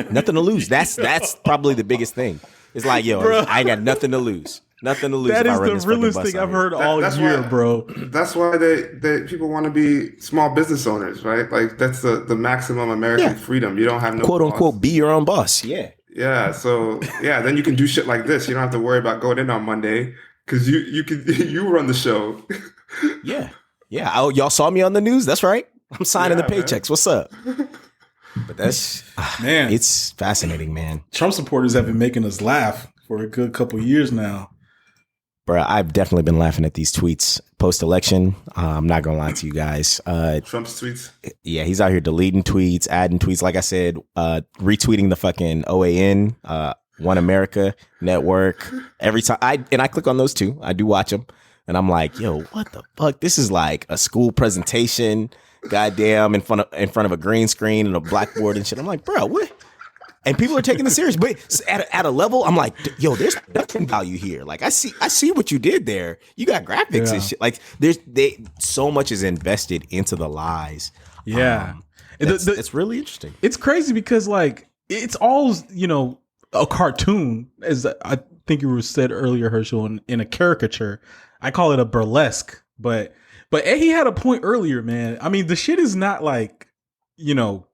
Nothing to lose. That's probably the biggest thing. It's like, yo, Bro. I ain't got nothing to lose. Nothing to lose. That if I is run the this fucking realest bus thing out I've here. heard all year, bro. That's why they people want to be small business owners, right? Like, that's the maximum American freedom. You don't have no quote boss. unquote be your own boss. Yeah. Yeah, so then you can do shit like this. You don't have to worry about going in on Monday because you run the show. Yeah. Oh, y'all saw me on the news. That's right. I'm signing the paychecks. Man. What's up? But that's Man, it's fascinating, man. Trump supporters have been making us laugh for a good couple years now. Bro, I've definitely been laughing at these tweets post-election. I'm not going to lie to you guys. Trump's tweets? Yeah, he's out here deleting tweets, adding tweets. Like I said, retweeting the fucking OAN, One America Network. Every time I click on those too. I do watch them. And I'm like, yo, what the fuck? This is like a school presentation. Goddamn, in front of a green screen and a blackboard and shit. I'm like, bro, what? And people are taking this serious, but at a level, I'm like, yo, there's production value here. Like, I see what you did there. You got graphics and shit. Like, so much is invested into the lies. Yeah, it's really interesting. It's crazy because like it's all, you know, a cartoon, as I think you said earlier, Herschel, in a caricature. I call it a burlesque, but he had a point earlier, man. I mean, the shit is not like, you know,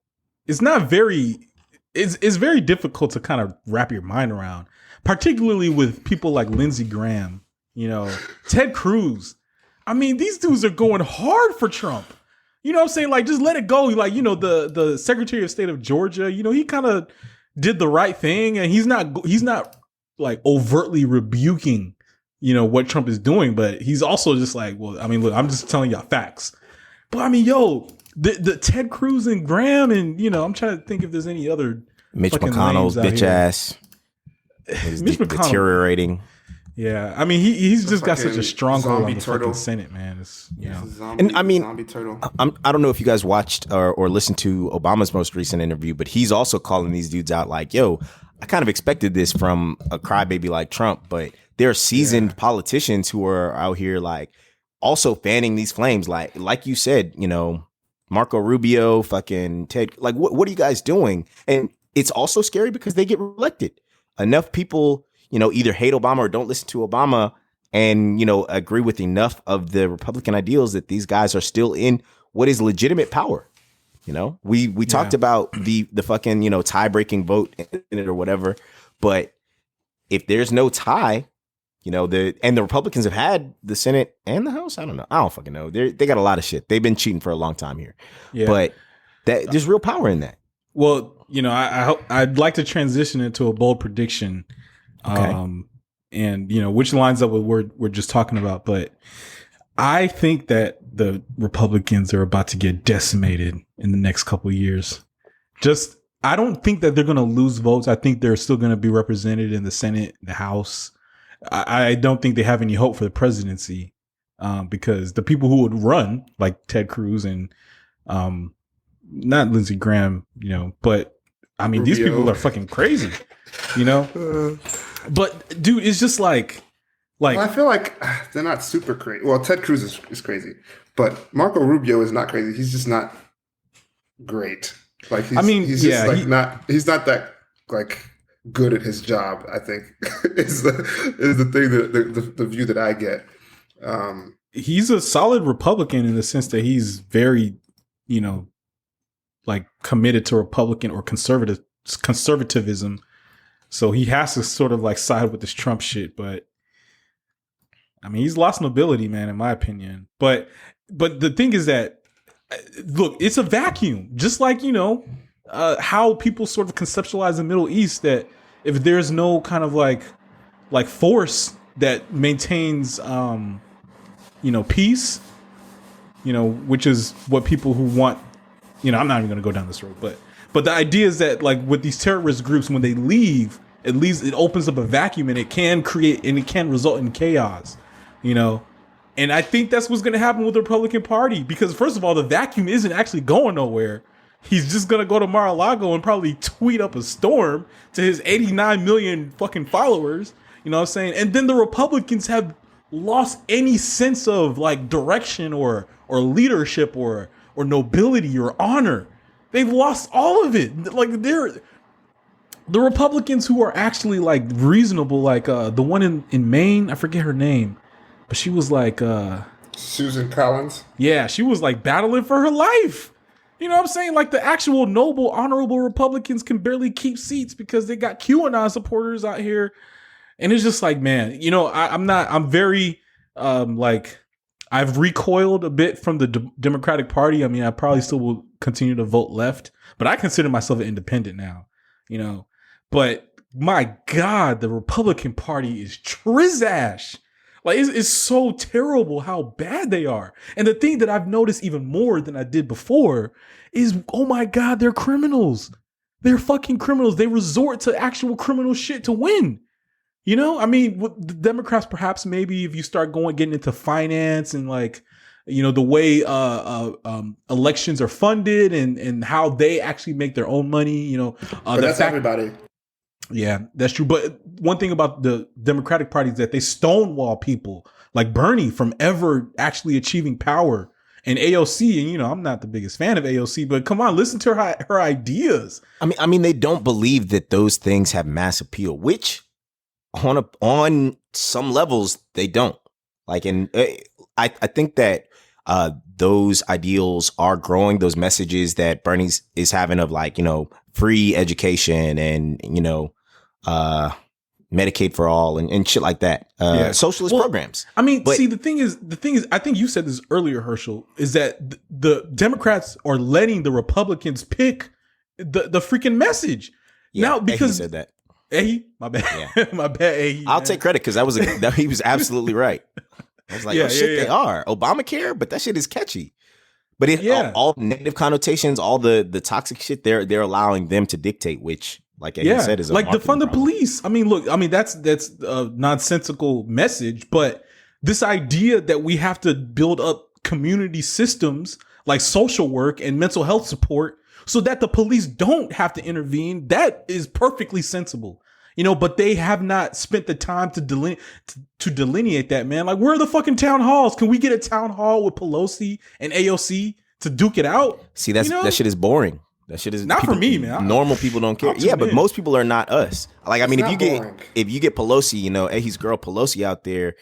it's not very. It's very difficult to kind of wrap your mind around, particularly with people like Lindsey Graham, you know, Ted Cruz. I mean, these dudes are going hard for Trump. You know what I'm saying? Like, just let it go. Like, you know, the Secretary of State of Georgia, you know, he kind of did the right thing, and he's not like overtly rebuking, you know, what Trump is doing, but he's also just like, well, I mean, look, I'm just telling y'all facts. But I mean, yo, the Ted Cruz and Graham, and, you know, I'm trying to think if there's any other Mitch McConnell's bitch here. Ass. Mitch McConnell deteriorating. Yeah, I mean, he's just got such a stronghold on the turtle. fucking Senate, man. It's, you know, and I mean, zombie turtle. I don't know if you guys watched or listened to Obama's most recent interview, but he's also calling these dudes out like, yo, I kind of expected this from a crybaby like Trump, but there are seasoned politicians who are out here like also fanning these flames. Like you said, you know, Marco Rubio, fucking Ted, like what are you guys doing? And it's also scary because they get reelected. Enough people, you know, either hate Obama or don't listen to Obama and, you know, agree with enough of the Republican ideals that these guys are still in what is legitimate power. You know, we talked about the fucking, you know, tie breaking vote in it or whatever. But if there's no tie, you know, the Republicans have had the Senate and the House. I don't know. I don't fucking know. They got a lot of shit. They've been cheating for a long time here. Yeah. But there's real power in that. Well, you know, I'd like to transition into a bold prediction. Okay. And, you know, which lines up with what we're just talking about. But I think that the Republicans are about to get decimated in the next couple of years. I don't think that they're going to lose votes. I think they're still going to be represented in the Senate, the House. I don't think they have any hope for the presidency because the people who would run, like Ted Cruz and not Lindsey Graham, you know, but I mean, Rubio. These people are fucking crazy, you know? But dude, it's just like well, I feel like they're not super crazy. Well, Ted Cruz is crazy, but Marco Rubio is not crazy. He's just not great. Like, he's not that like good at his job, I think is the thing that the view that I get. He's a solid Republican in the sense that he's very, you know, like committed to Republican or conservatism. So he has to sort of like side with this Trump shit, but I mean, he's lost nobility, man, in my opinion. But the thing is that, look, it's a vacuum, just like, you know, how people sort of conceptualize the Middle East, that if there's no kind of like force that maintains peace, which is what people who want, I'm not even going to go down this road, but the idea is that like with these terrorist groups, when they leave, at least it opens up a vacuum and it can create and it can result in chaos, and I think that's what's going to happen with the Republican Party, because first of all, the vacuum isn't actually going nowhere. He's just going to go to Mar-a-Lago and probably tweet up a storm to his 89 million fucking followers. You know what I'm saying? And then the Republicans have lost any sense of like direction or leadership or nobility or honor. They've lost all of it. Like the Republicans who are actually like reasonable, like the one in Maine, I forget her name, but she was like Susan Collins. Yeah, she was like battling for her life. You know what I'm saying? Like the actual noble, honorable Republicans can barely keep seats because they got QAnon supporters out here. And it's just like, man, I'm very, I've recoiled a bit from the Democratic Party. I mean, I probably still will continue to vote left, but I consider myself an independent now, but my God, the Republican Party is trizash. Like, it's so terrible how bad they are. And the thing that I've noticed even more than I did before is, oh my God, they're criminals. They're fucking criminals. They resort to actual criminal shit to win. I mean, with the Democrats, perhaps maybe if you start getting into finance and like, the way elections are funded and how they actually make their own money, but that's everybody. Yeah, that's true. But one thing about the Democratic Party is that they stonewall people like Bernie from ever actually achieving power. And AOC, and I'm not the biggest fan of AOC, but come on, listen to her ideas. I mean, they don't believe that those things have mass appeal, which on some levels they don't. Like, and I think that those ideals are growing. Those messages that Bernie is having of like, free education and Medicaid for all and shit like that. Socialist programs. I mean, see, the thing is, I think you said this earlier, Herschel, is that the Democrats are letting the Republicans pick the freaking message. Yeah, now, because he said that. Hey, my bad. Yeah. My bad. I'll take credit because he was absolutely right. I was like, they are Obamacare, but that shit is catchy. But all negative connotations, all the toxic shit, they're allowing them to dictate, which, like he said, is a like defund the problem. police. I mean, look, that's a nonsensical message, but this idea that we have to build up community systems like social work and mental health support so that the police don't have to intervene, that is perfectly sensible. But they have not spent the time to delineate that, man. Like, where are the fucking town halls? Can we get a town hall with Pelosi and AOC to duke it out? See, that shit is boring. That shit is not for me, man. Normal people don't care. Yeah, but most people are not us. Like, I mean, if you get Pelosi, Eddie's girl Pelosi out there,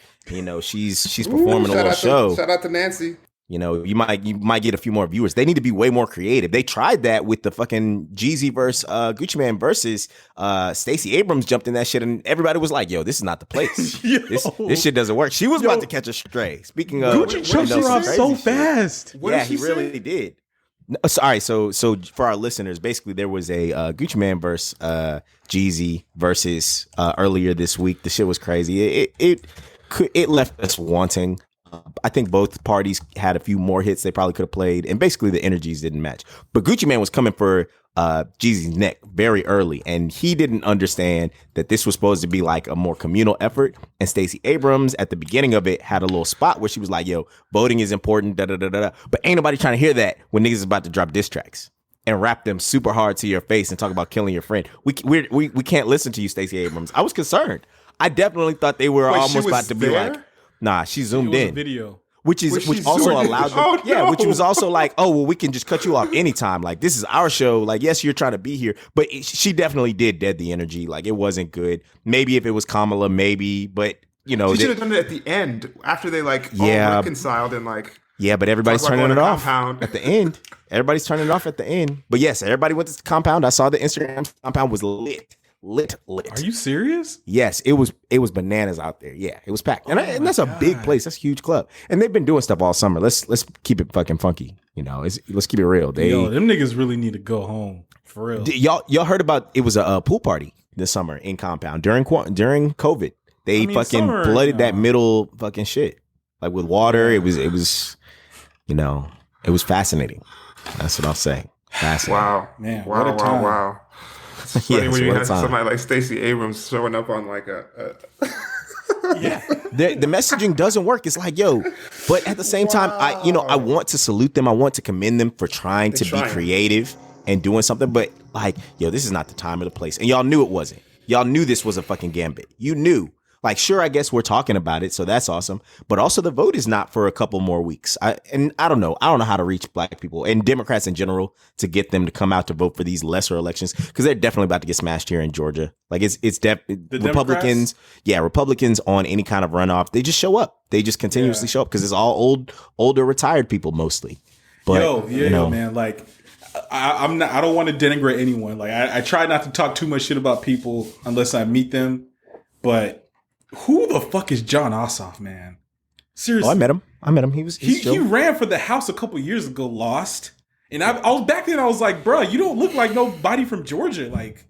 she's performing a little show. Shout out to Nancy. You might get a few more viewers. They need to be way more creative. They tried that with the fucking Jeezy versus Gucci Man versus Stacey Abrams jumped in that shit, and everybody was like, "Yo, this is not the place. This shit doesn't work." She was about to catch a stray. Speaking of, Gucci choked her off so fast. Yeah, he really did. No, sorry, so for our listeners, basically there was a Gucci Man versus Jeezy versus earlier this week. The shit was crazy. It left us wanting. I think both parties had a few more hits they probably could have played, and basically the energies didn't match. But Gucci Man was coming for Jeezy's neck very early, and he didn't understand that this was supposed to be like a more communal effort. And Stacey Abrams at the beginning of it had a little spot where she was like, "Yo, voting is important, da da da da." But ain't nobody trying to hear that when niggas is about to drop diss tracks and rap them super hard to your face and talk about killing your friend. We can't listen to you, Stacey Abrams. I was concerned. I definitely thought they were almost about to be like. Nah, she zoomed in. Video. Which also allowed them, which was also like, oh, well, we can just cut you off anytime. Like, this is our show. Like, yes, you're trying to be here. But she definitely did dead the energy. Like, it wasn't good. Maybe if it was Kamala, maybe. But, she should have done it at the end after they, all reconciled and, Yeah, but everybody's turning it off at the end. Everybody's turning it off at the end. But, yes, everybody went to the compound. I saw the Instagram compound was lit. Are you serious? Yes, it was bananas out there. Yeah, it was packed, and that's a big place. That's a huge club, and they've been doing stuff all summer. Let's keep it fucking funky. Let's keep it real. Them niggas really need to go home for real. Y'all heard about it was a pool party this summer in compound during COVID. They fucking summer, flooded that middle fucking shit like with water. It was it was fascinating. That's what I'll say. Fascinating. Wow, Man, wow, what a time. wow. It's funny Yes, when you what a have time. somebody like Stacey Abrams showing up on like a Yeah. The messaging doesn't work. It's like, yo, but at the same time, I want to salute them. I want to commend them for trying to be creative and doing something. But like, yo, this is not the time or the place. And y'all knew it wasn't. Y'all knew this was a fucking gambit. You knew. Like, sure, I guess we're talking about it, so that's awesome. But also, the vote is not for a couple more weeks. I don't know. I don't know how to reach black people and Democrats in general to get them to come out to vote for these lesser elections because they're definitely about to get smashed here in Georgia. Like, it's Republicans. Democrats? Yeah, Republicans on any kind of runoff, they just show up. They just continuously show up because it's all older, retired people mostly. But yo, man, like. I'm not. I don't want to denigrate anyone. Like I try not to talk too much shit about people unless I meet them. But who the fuck is John Ossoff, man? Seriously, I met him. He He ran for the House a couple years ago, lost. And I was back then. I was like, bro, you don't look like nobody from Georgia. Like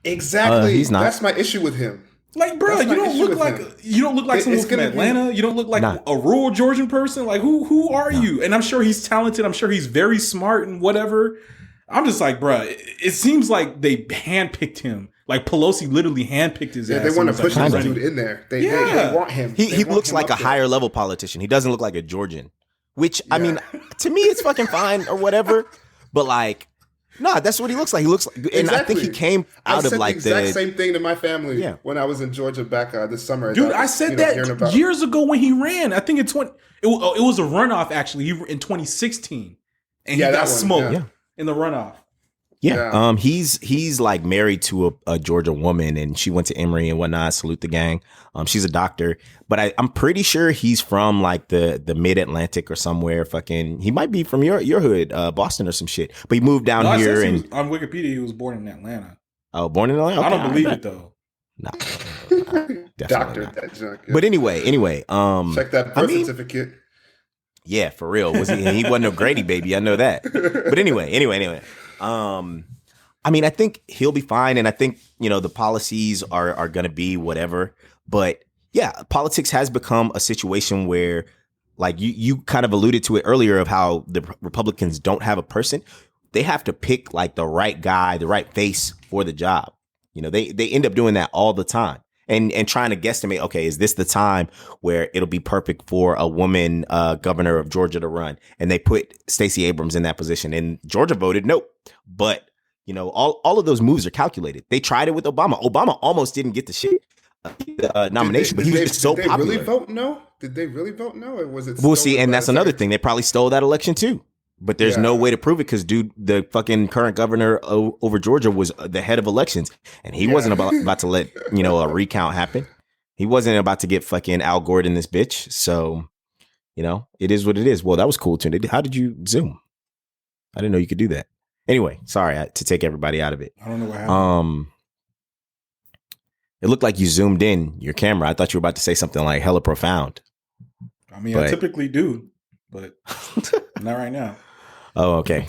Exactly. He's not. That's my issue with him. Like, bro, That's my you don't issue look with like him. someone It's from gonna be- Atlanta. You don't look like Nah. a rural Georgian person. Like, who are you? And I'm sure he's talented. I'm sure he's very smart and whatever. I'm just like, bro, it seems like they handpicked him. Like Pelosi literally handpicked his ass. They want and to was push like, this "I'm dude ready." in there. They Yeah. want him. He They want looks him like a up there. higher level politician. He doesn't look like a Georgian, which I mean, to me, it's fucking fine or whatever. But like, nah, that's what he looks like. He looks like, and I think he came out I of said like the exact same thing to my family Yeah. when I was in Georgia back this summer. Dude, I said hearing that about- years ago when he ran. I think it was a runoff actually. In 2016, and he Yeah, got that one, smoked yeah. in the runoff. Yeah. He's like married to a Georgia woman and she went to Emory and whatnot. Salute the gang. She's a doctor, but I'm pretty sure he's from like the mid Atlantic or somewhere. Fucking, he might be from your hood, Boston or some shit. But he moved down No, it here says and on Wikipedia he was born in Atlanta. born in Atlanta. I Okay, don't believe bet. it though. No, Doctor definitely not. that junk. Yeah. But anyway, Check that birth certificate. Yeah, for real. He wasn't a Grady baby. I know that. But anyway. I mean, I think he'll be fine, and I think the policies are going to be whatever. But yeah, politics has become a situation where, like you kind of alluded to it earlier, of how the Republicans don't have a person. They have to pick like the right guy, the right face for the job. They end up doing that all the time. And trying to guesstimate, okay, is this the time where it'll be perfect for a woman governor of Georgia to run? And they put Stacey Abrams in that position. And Georgia voted no. But, all of those moves are calculated. They tried it with Obama. Obama almost didn't get the shit nomination, but he was just so Did they popular. really vote no? Did they really vote no? Or was it? We'll see. stolen And by that's the another second- thing. They probably stole that election too. But there's no way to prove it because, dude, the fucking current governor over Georgia was the head of elections, and he wasn't about to let a recount happen. He wasn't about to get fucking Al Gore in this bitch. So, it is what it is. Well, that was cool too. How did you Zoom? I didn't know you could do that. Anyway, sorry to take everybody out of it. I don't know what happened. It looked like you zoomed in your camera. I thought you were about to say something like hella profound. I mean, but- I typically do, but not right now. Oh, okay.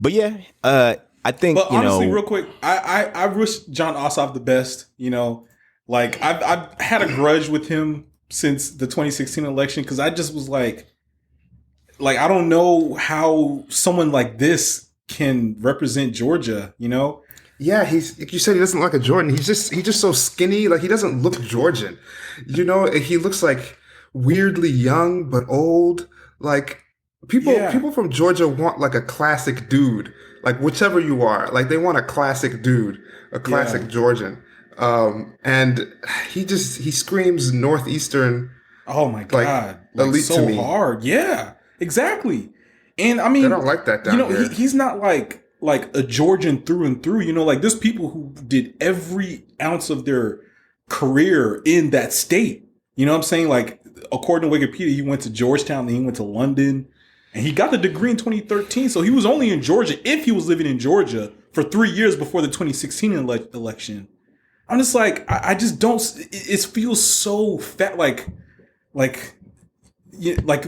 But yeah, I think But honestly, real quick, I wish John Ossoff the best. Like I've had a grudge with him since the 2016 election because I just was like I don't know how someone like this can represent Georgia. Yeah, he's like you said, he doesn't look like a Jordan. He's just so skinny. Like he doesn't look Georgian. He looks like weirdly young but old. Like people from Georgia want like a classic dude. Like whichever you are, like they want a classic dude, a classic Georgian. And he screams Northeastern. Oh my god, elite so to me. hard. Yeah, exactly. And I mean, They don't like that down here. He's not like a Georgian through and through. Like there's people who did every ounce of their career in that state. You know what I'm saying? Like according to Wikipedia, he went to Georgetown, then he went to London, and he got the degree in 2013. So he was only in Georgia if he was living in Georgia for 3 years before the 2016 election. I'm just like, I just don't. It feels so fat, like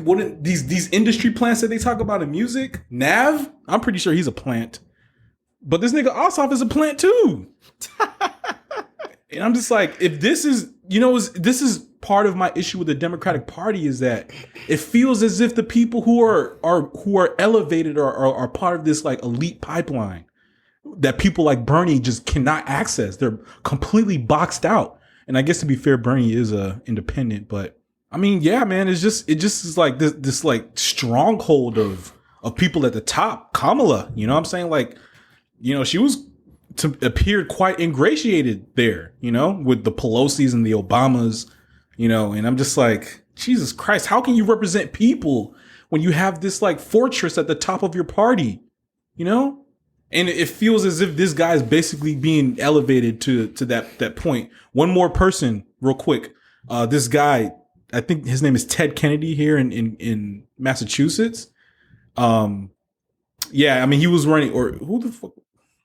what these industry plants that they talk about in music. Nav, I'm pretty sure he's a plant. But this nigga Ossoff is a plant too. And I'm just like, if this is, this is part of my issue with the Democratic Party is that it feels as if the people who are elevated are part of this like elite pipeline that people like Bernie just cannot access. They're completely boxed out. And I guess to be fair, Bernie is a independent, but I mean, yeah, man, it just is like this like stronghold of people at the top. Kamala, you know what I'm saying? Like, she appeared quite ingratiated there, with the Pelosi's and the Obamas, and I'm just like, Jesus Christ, how can you represent people when you have this like fortress at the top of your party, And it feels as if this guy is basically being elevated to that point. One more person, real quick. This guy, I think his name is Ted Kennedy here in Massachusetts. Yeah, I mean, he was running, or who the fuck?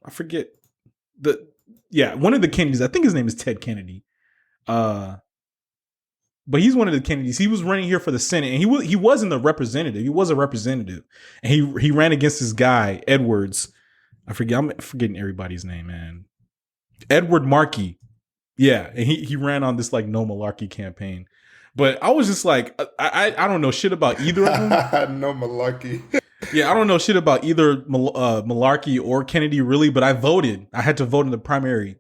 I forget. One of the Kennedys. I think his name is Ted Kennedy. But he's one of the Kennedys. He was running here for the Senate, and he wasn't a representative. He was a representative, and he ran against this guy Edwards. I'm forgetting everybody's name, man. Edward Markey. Yeah, and he ran on this like no malarkey campaign. But I was just like, I don't know shit about either of them. No malarkey. Yeah, I don't know shit about either Malarkey or Kennedy really, but I voted. I had to vote in the primary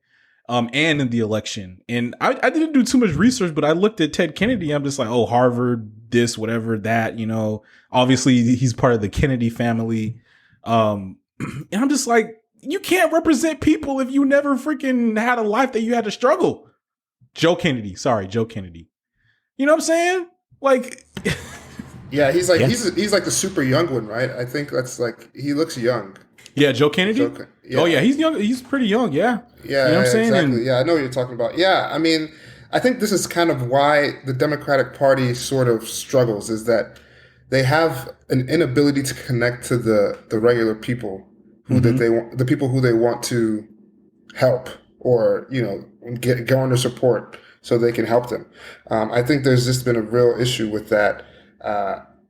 and in the election. And I didn't do too much research, but I looked at Ted Kennedy. I'm just like, oh, Harvard, this, whatever, that, Obviously, he's part of the Kennedy family. And I'm just like, you can't represent people if you never freaking had a life that you had to struggle. Joe Kennedy. You know what I'm saying? Like, yeah, he's like he's like the super young one, right? I think that's like he looks young. Yeah, Joe Kennedy. Oh yeah, he's young. He's pretty young. Yeah. Yeah, you know what I'm saying? Exactly. Yeah, I know what you're talking about. Yeah, I mean, I think this is kind of why the Democratic Party sort of struggles, is that they have an inability to connect to the regular people who the people who they want to help or garner support so they can help them. I think there's just been a real issue with that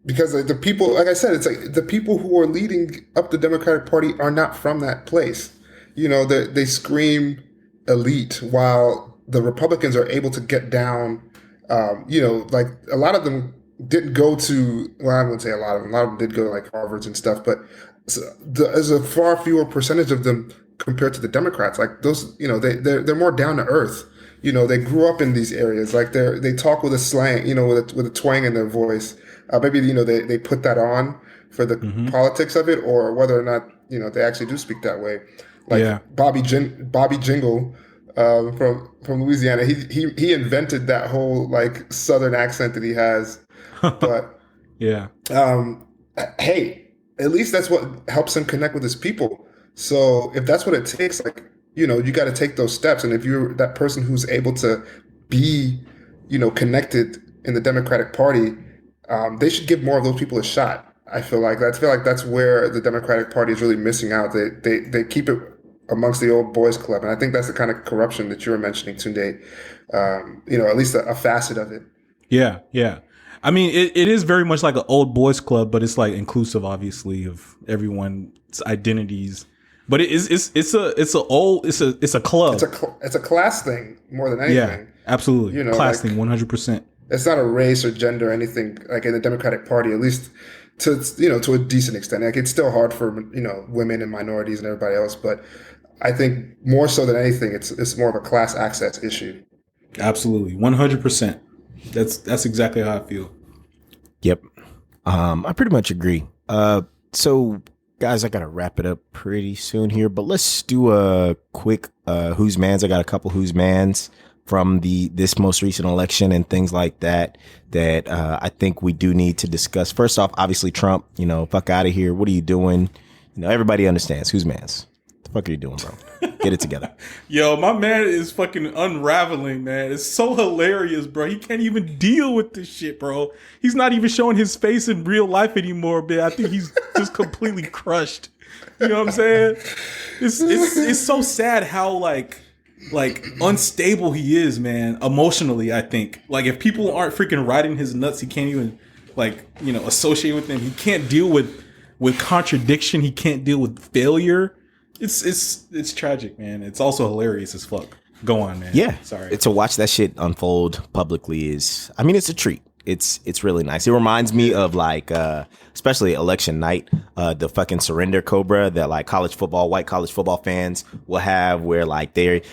because the people, like I said, it's like the people who are leading up the Democratic Party are not from that place. They scream elite while the Republicans are able to get down. Like a lot of them didn't go to, well, I wouldn't say a lot of them did go to like Harvards and stuff, but there's a far fewer percentage of them compared to the Democrats. Like those, they're more down to earth. They grew up in these areas. Like they talk with a slang, with a twang in their voice. Maybe they put that on for the politics of it, or whether or not they actually do speak that way. Like Bobby Jingle from Louisiana, he invented that whole like Southern accent that he has. But yeah, hey, at least that's what helps him connect with his people. So if that's what it takes, like, you got to take those steps. And if you're that person who's able to be, connected in the Democratic Party, they should give more of those people a shot. I feel like that's where the Democratic Party is really missing out. They keep it amongst the old boys club. And I think that's the kind of corruption that you were mentioning, Tunde. At least a facet of it. Yeah. Yeah. I mean, it is very much like an old boys club, but it's like inclusive, obviously, of everyone's identities. But it's a club. It's a class thing more than anything. Yeah, absolutely. Class thing, 100%. It's not a race or gender or anything like in the Democratic Party, at least to a decent extent. Like it's still hard for women and minorities and everybody else, but I think more so than anything, it's more of a class access issue. Absolutely, 100%. That's exactly how I feel. Yep. I pretty much agree. So guys, I got to wrap it up pretty soon here, but let's do a quick who's mans. I got a couple who's mans from this most recent election and things like that I think we do need to discuss. First off, obviously Trump, fuck out of here. What are you doing? Everybody understands who's mans. What the fuck are you doing, bro? Get it together. Yo, my man is fucking unraveling, man. It's so hilarious, bro. He can't even deal with this shit, bro. He's not even showing his face in real life anymore, man. I think he's just completely crushed. You know what I'm saying? It's so sad how like unstable he is, man, emotionally. I think like if people aren't freaking riding his nuts, he can't even associate with them. He can't deal with contradiction. He can't deal with failure. It's tragic, man. It's also hilarious as fuck. Go on, man. Yeah, Sorry. to watch that shit unfold publicly is, I mean, it's a treat. It's really nice. It reminds me of like, especially election night, the fucking surrender cobra that like white college football fans will have, where like the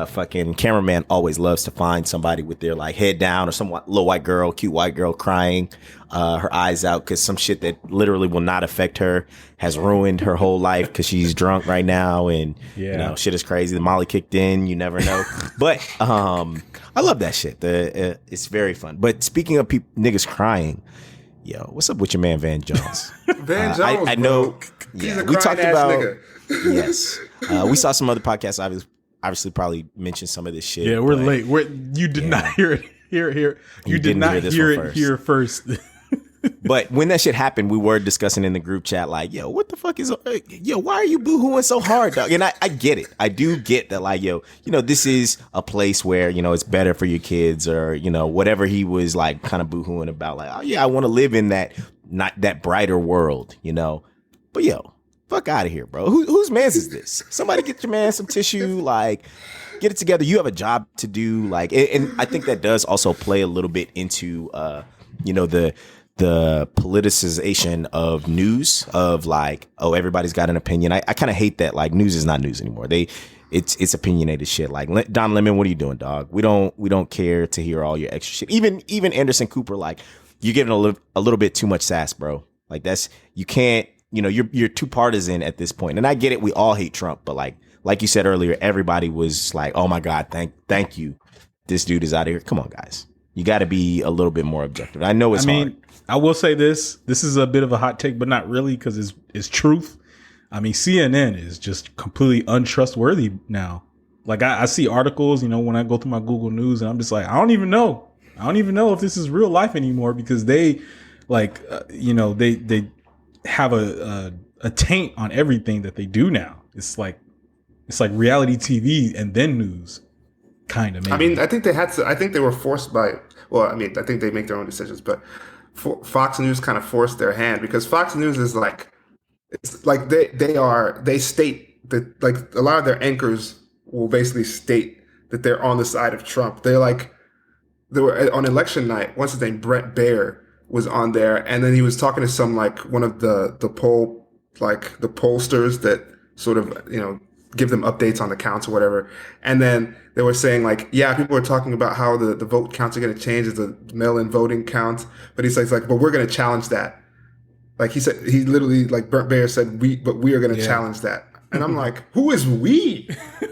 fucking cameraman always loves to find somebody with their like head down, or some little cute white girl crying, her eyes out because some shit that literally will not affect her has ruined her whole life because she's drunk right now, and you know, shit is crazy. The Molly kicked in, you never know. But I love that shit. It's very fun. But speaking of niggas crying, yo, what's up with your man Van Jones? Van Jones, I know. He's a we talked crying-ass about. nigga. Yes, we saw some other podcasts. Obviously, probably mentioned some of this shit. Yeah, we're late. You did not hear it here. You did not hear it here first. But when that shit happened, we were discussing in the group chat, like, yo, what the fuck is, why are you boohooing so hard, dog? And I get it. I do get that, like, yo, you know, this is a place where, you know, it's better for your kids, or, you know, whatever he was like kind of boohooing about, like, oh yeah, I want to live in that, not that brighter world, you know. But yo, fuck out of here, bro. Whose man's is this? Somebody get your man some tissue, like, get it together. You have a job to do, like, and I think that does also play a little bit into, you know, the politicization of news, of like, oh, everybody's got an opinion. I kind of hate that. Like, news is not news anymore. It's opinionated shit. Like, Don Lemon, what are you doing, dog? We don't care to hear all your extra shit. Even Anderson Cooper, like, you're giving a little bit too much sass, bro. Like, you can't, you know, you're too partisan at this point. And I get it. We all hate Trump, but like you said earlier, everybody was like, oh my God, thank you. This dude is out of here. Come on, guys. You got to be a little bit more objective. I know it's hard. I will say this is a bit of a hot take, but not really, because it's truth. I mean, CNN is just completely untrustworthy now. Like, I see articles, you know, when I go through my Google News, and I'm just like, I don't even know if this is real life anymore, because they like, you know, they have a taint on everything that they do now. It's like reality TV and then news, kind of. I mean, I think they were forced by. Well, I mean, I think they make their own decisions, but Fox News kind of forced their hand, because Fox News is like, it's like they state that, like, a lot of their anchors will basically state that they're on the side of Trump. They were on election night. What's his name? Brett Baer was on there, and then he was talking to some, like, one of the pollsters that sort of, you know, give them updates on the counts or whatever. And then they were saying, like, yeah, people are talking about how the vote counts are going to change as the mail-in voting counts. But he's like, but we're going to challenge that. Like, he literally, like, Brett Baer said, we are going to challenge that. And I'm like, who is we?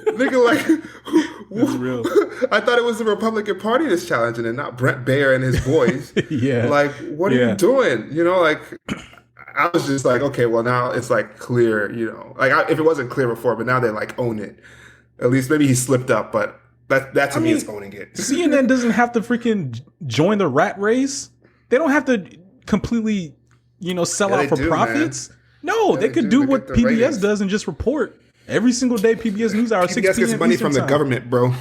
Nigga, like, that's real. I thought it was the Republican Party that's challenging it, not Brett Baer and his boys. Yeah. Like, what are you doing? You know, like, I was just like, okay, well, now it's like clear, you know, like, if it wasn't clear before, but now they like own it. At least maybe he slipped up, but that to me is owning it. CNN doesn't have to freaking join the rat race. They don't have to completely, you know, sell out for profits. Man. No, they could do what PBS ratings does and just report every single day. PBS NewsHour, PBS 6 p.m. gets money from the government, bro.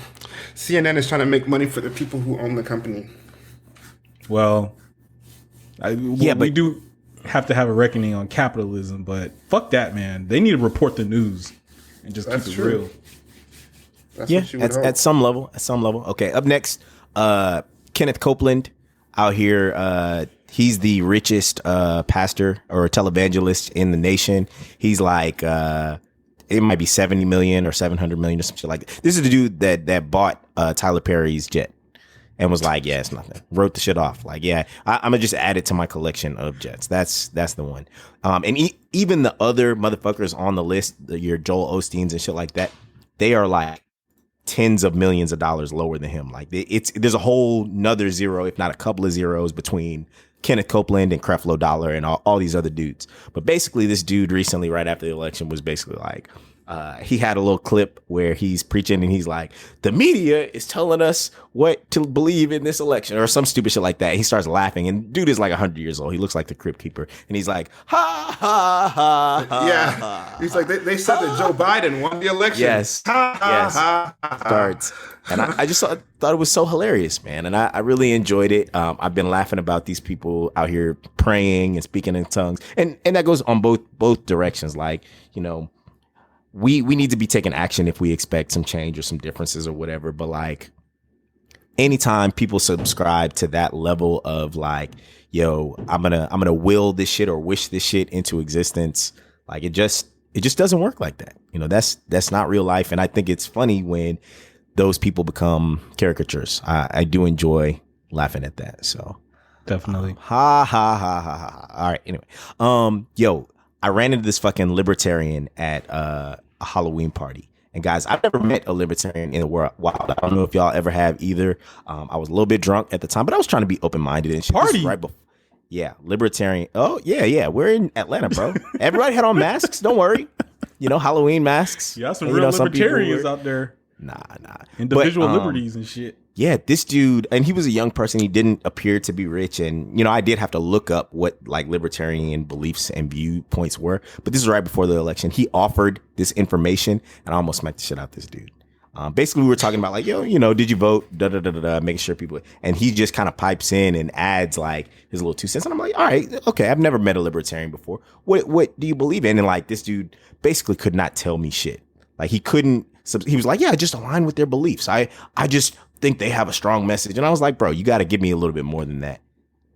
CNN is trying to make money for the people who own the company. Well, we do have to have a reckoning on capitalism, but fuck that, man. They need to report the news and just keep it real. That's at some level. Okay, up next, Kenneth Copeland out here. He's the richest pastor or televangelist in the nation. He's like, it might be 70 million or 700 million or something like that. This is the dude that bought Tyler Perry's jet and was like, yeah, it's nothing. Wrote the shit off. Like, yeah, I'm gonna just add it to my collection of jets. That's the one. And even the other motherfuckers on the list, your Joel Osteens and shit like that, they are like tens of millions of dollars lower than him. Like, there's a whole nother zero, if not a couple of zeros, between Kenneth Copeland and Creflo Dollar and all these other dudes. But basically, this dude recently, right after the election, was basically like, he had a little clip where he's preaching and he's like, the media is telling us what to believe in this election, or some stupid shit like that. He starts laughing, and dude is like 100 years old. He looks like the Crypt Keeper, and he's like, ha ha ha ha. Yeah, he's like, they said that Joe Biden won the election. Yes, starts, and I just thought it was so hilarious, man, and I really enjoyed it. I've been laughing about these people out here praying and speaking in tongues, and that goes on both directions. Like, you know, we need to be taking action if we expect some change or some differences or whatever. But like, anytime people subscribe to that level of like, yo, I'm gonna will this shit or wish this shit into existence, like it just doesn't work like that. You know, that's not real life. And I think it's funny when those people become caricatures. I do enjoy laughing at that. So Definitely. ha ha ha ha ha. All right. Anyway, yo, I ran into this fucking libertarian at a Halloween party. And guys, I've never met a libertarian in the world. Wow, I don't know if y'all ever have either. I was a little bit drunk at the time, but I was trying to be open-minded and shit. Party? Right before, yeah, libertarian. Oh, yeah. We're in Atlanta, bro. Everybody had on masks. Don't worry. You know, Halloween masks. Yeah, some And, real some people libertarians were- out there. Nah. Individual But, liberties and shit. yeah, this dude, and he was a young person. He didn't appear to be rich. And, you know, I did have to look up what like libertarian beliefs and viewpoints were. But this is right before the election. He offered this information and I almost smacked the shit out this dude. Basically, we were talking about like, yo, you know, did you vote? Making sure people. And he just kind of pipes in and adds like his little 2 cents. And I'm like, all right, okay, I've never met a libertarian before. What do you believe in? And like this dude basically could not tell me shit. Like he couldn't. He was like, yeah, I just align with their beliefs. I just think they have a strong message. And I was like, bro, you got to give me a little bit more than that.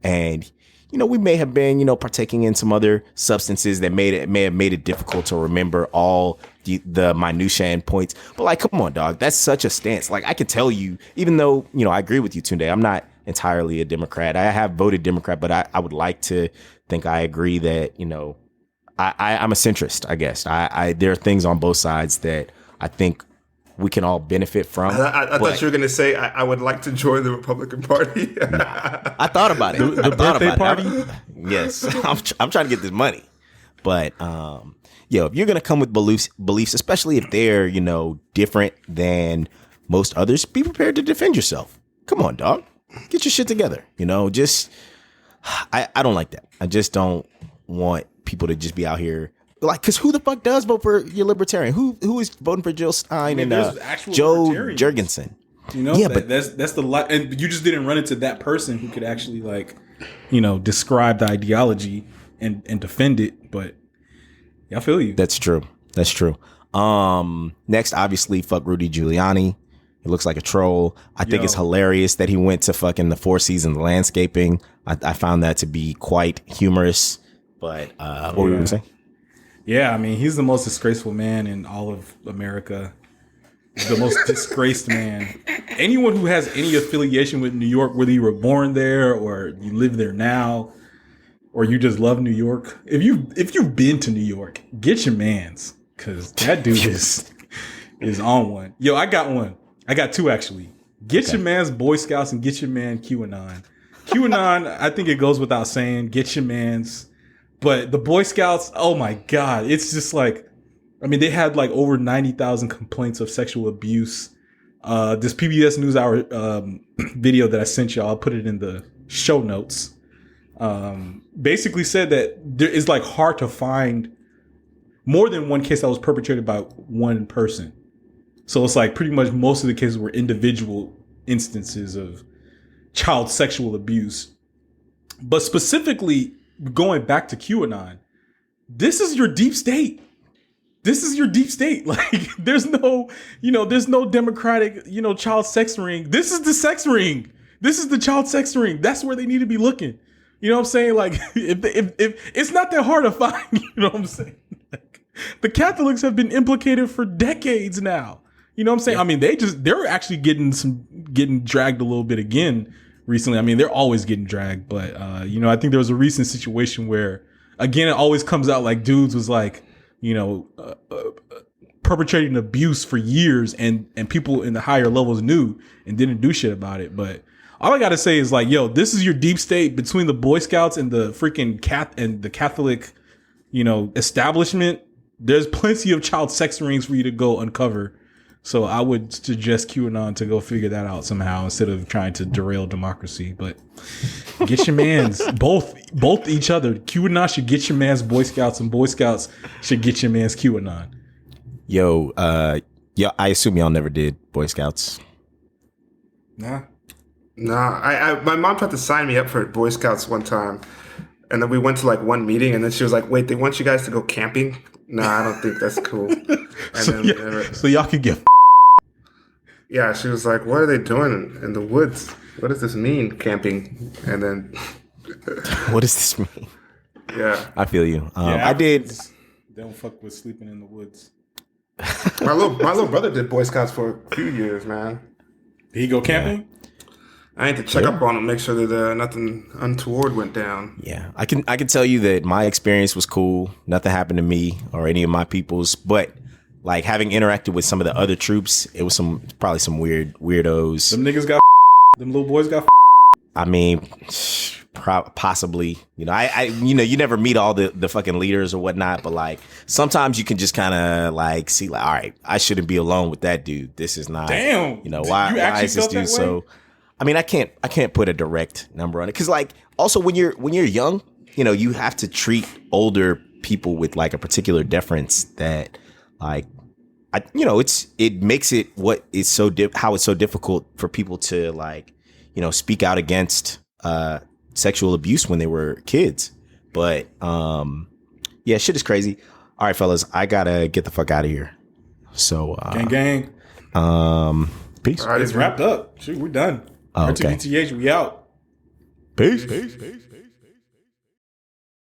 And, you know, we may have been, you know, partaking in some other substances that may have made it difficult to remember all the minutiae and points. But like, come on, dog, that's such a stance. Like I can tell you, even though, you know, I agree with you, Tunde, I'm not entirely a Democrat. I have voted Democrat, but I would like to think I agree that, you know, I'm a centrist, I guess. There are things on both sides that I think we can all benefit from. I thought you were going to say I would like to join the Republican Party. I thought about it. The birthday party? Yes. I'm trying to get this money. But, yo, if you're going to come with beliefs, especially if they're, you know, different than most others, be prepared to defend yourself. Come on, dog. Get your shit together. You know, just, I don't like that. I just don't want people to just be out here. Like, because who the fuck does vote for your libertarian? Who is voting for Jill Stein and Joe Jurgensen? You know, but that's the lot. And you just didn't run into that person who could actually like, you know, describe the ideology and defend it. But yeah, I feel you. That's true. Next, obviously, fuck Rudy Giuliani. He looks like a troll. I think it's hilarious that he went to fucking the Four Seasons landscaping. I found that to be quite humorous. But what were you going to say? Yeah, I mean, he's the most disgraceful man in all of America. The most disgraced man. Anyone who has any affiliation with New York, whether you were born there or you live there now, or you just love New York, if you've been to New York, get your mans, because that dude is on one. Yo, I got one. I got two actually. Get your man's Boy Scouts and get your man QAnon. QAnon, I think it goes without saying. Get your man's. But the Boy Scouts, oh my God, it's just like, I mean, they had like over 90,000 complaints of sexual abuse. This PBS NewsHour video that I sent y'all, I'll put it in the show notes. Basically said that there is like hard to find more than one case that was perpetrated by one person. So it's like pretty much most of the cases were individual instances of child sexual abuse. But specifically, going back to QAnon, this is your deep state. This is your deep state. Like, there's no democratic, child sex ring. This is the sex ring. This is the child sex ring. That's where they need to be looking. You know what I'm saying? Like, if it's not that hard to find, you know what I'm saying? Like, the Catholics have been implicated for decades now. You know what I'm saying? Yeah. I mean, they're actually getting dragged a little bit again recently. I mean, they're always getting dragged, but I think there was a recent situation where, again, it always comes out like dudes was like, perpetrating abuse for years, and people in the higher levels knew and didn't do shit about it. But all I gotta say is like, yo, this is your deep state between the Boy Scouts and the freaking the Catholic, establishment. There's plenty of child sex rings for you to go uncover. So I would suggest QAnon to go figure that out somehow instead of trying to derail democracy. But get your mans, both each other. QAnon should get your mans Boy Scouts, and Boy Scouts should get your mans QAnon. Yo, I assume y'all never did Boy Scouts. Nah. My mom tried to sign me up for Boy Scouts one time, and then we went to like one meeting, and then she was like, "Wait, they want you guys to go camping?" Nah, I don't think that's cool. And So, then yeah, so y'all could get. yeah, she was like, "What are they doing in the woods? What does this mean, camping?" And then What does this mean? yeah, I feel you. Yeah, I did. They don't fuck with sleeping in the woods. my little brother did Boy Scouts for a few years, man. Did he go camping? I need to check up on him, make sure that nothing untoward went down. Yeah, I can tell you that my experience was cool. Nothing happened to me or any of my peoples, but like having interacted with some of the other troops, it was probably some weirdos. Them niggas got. Them little boys got. I mean, possibly. You know, I you never meet all the fucking leaders or whatnot, but like sometimes you can just kind of like see like, all right, I shouldn't be alone with that dude. This is not. Damn. You know why? You Why actually is this felt that dude way? so? I mean, I can't put a direct number on it because like also when you're young, you know, you have to treat older people with like a particular deference that like. It makes it what is so how it's so difficult for people to like, you know, speak out against sexual abuse when they were kids. But yeah, shit is crazy. All right, fellas, I gotta get the fuck out of here. So Gang. peace. All right, It's wrapped up. Shoot, we're done. Oh, okay. RTBTH, we out. Peace.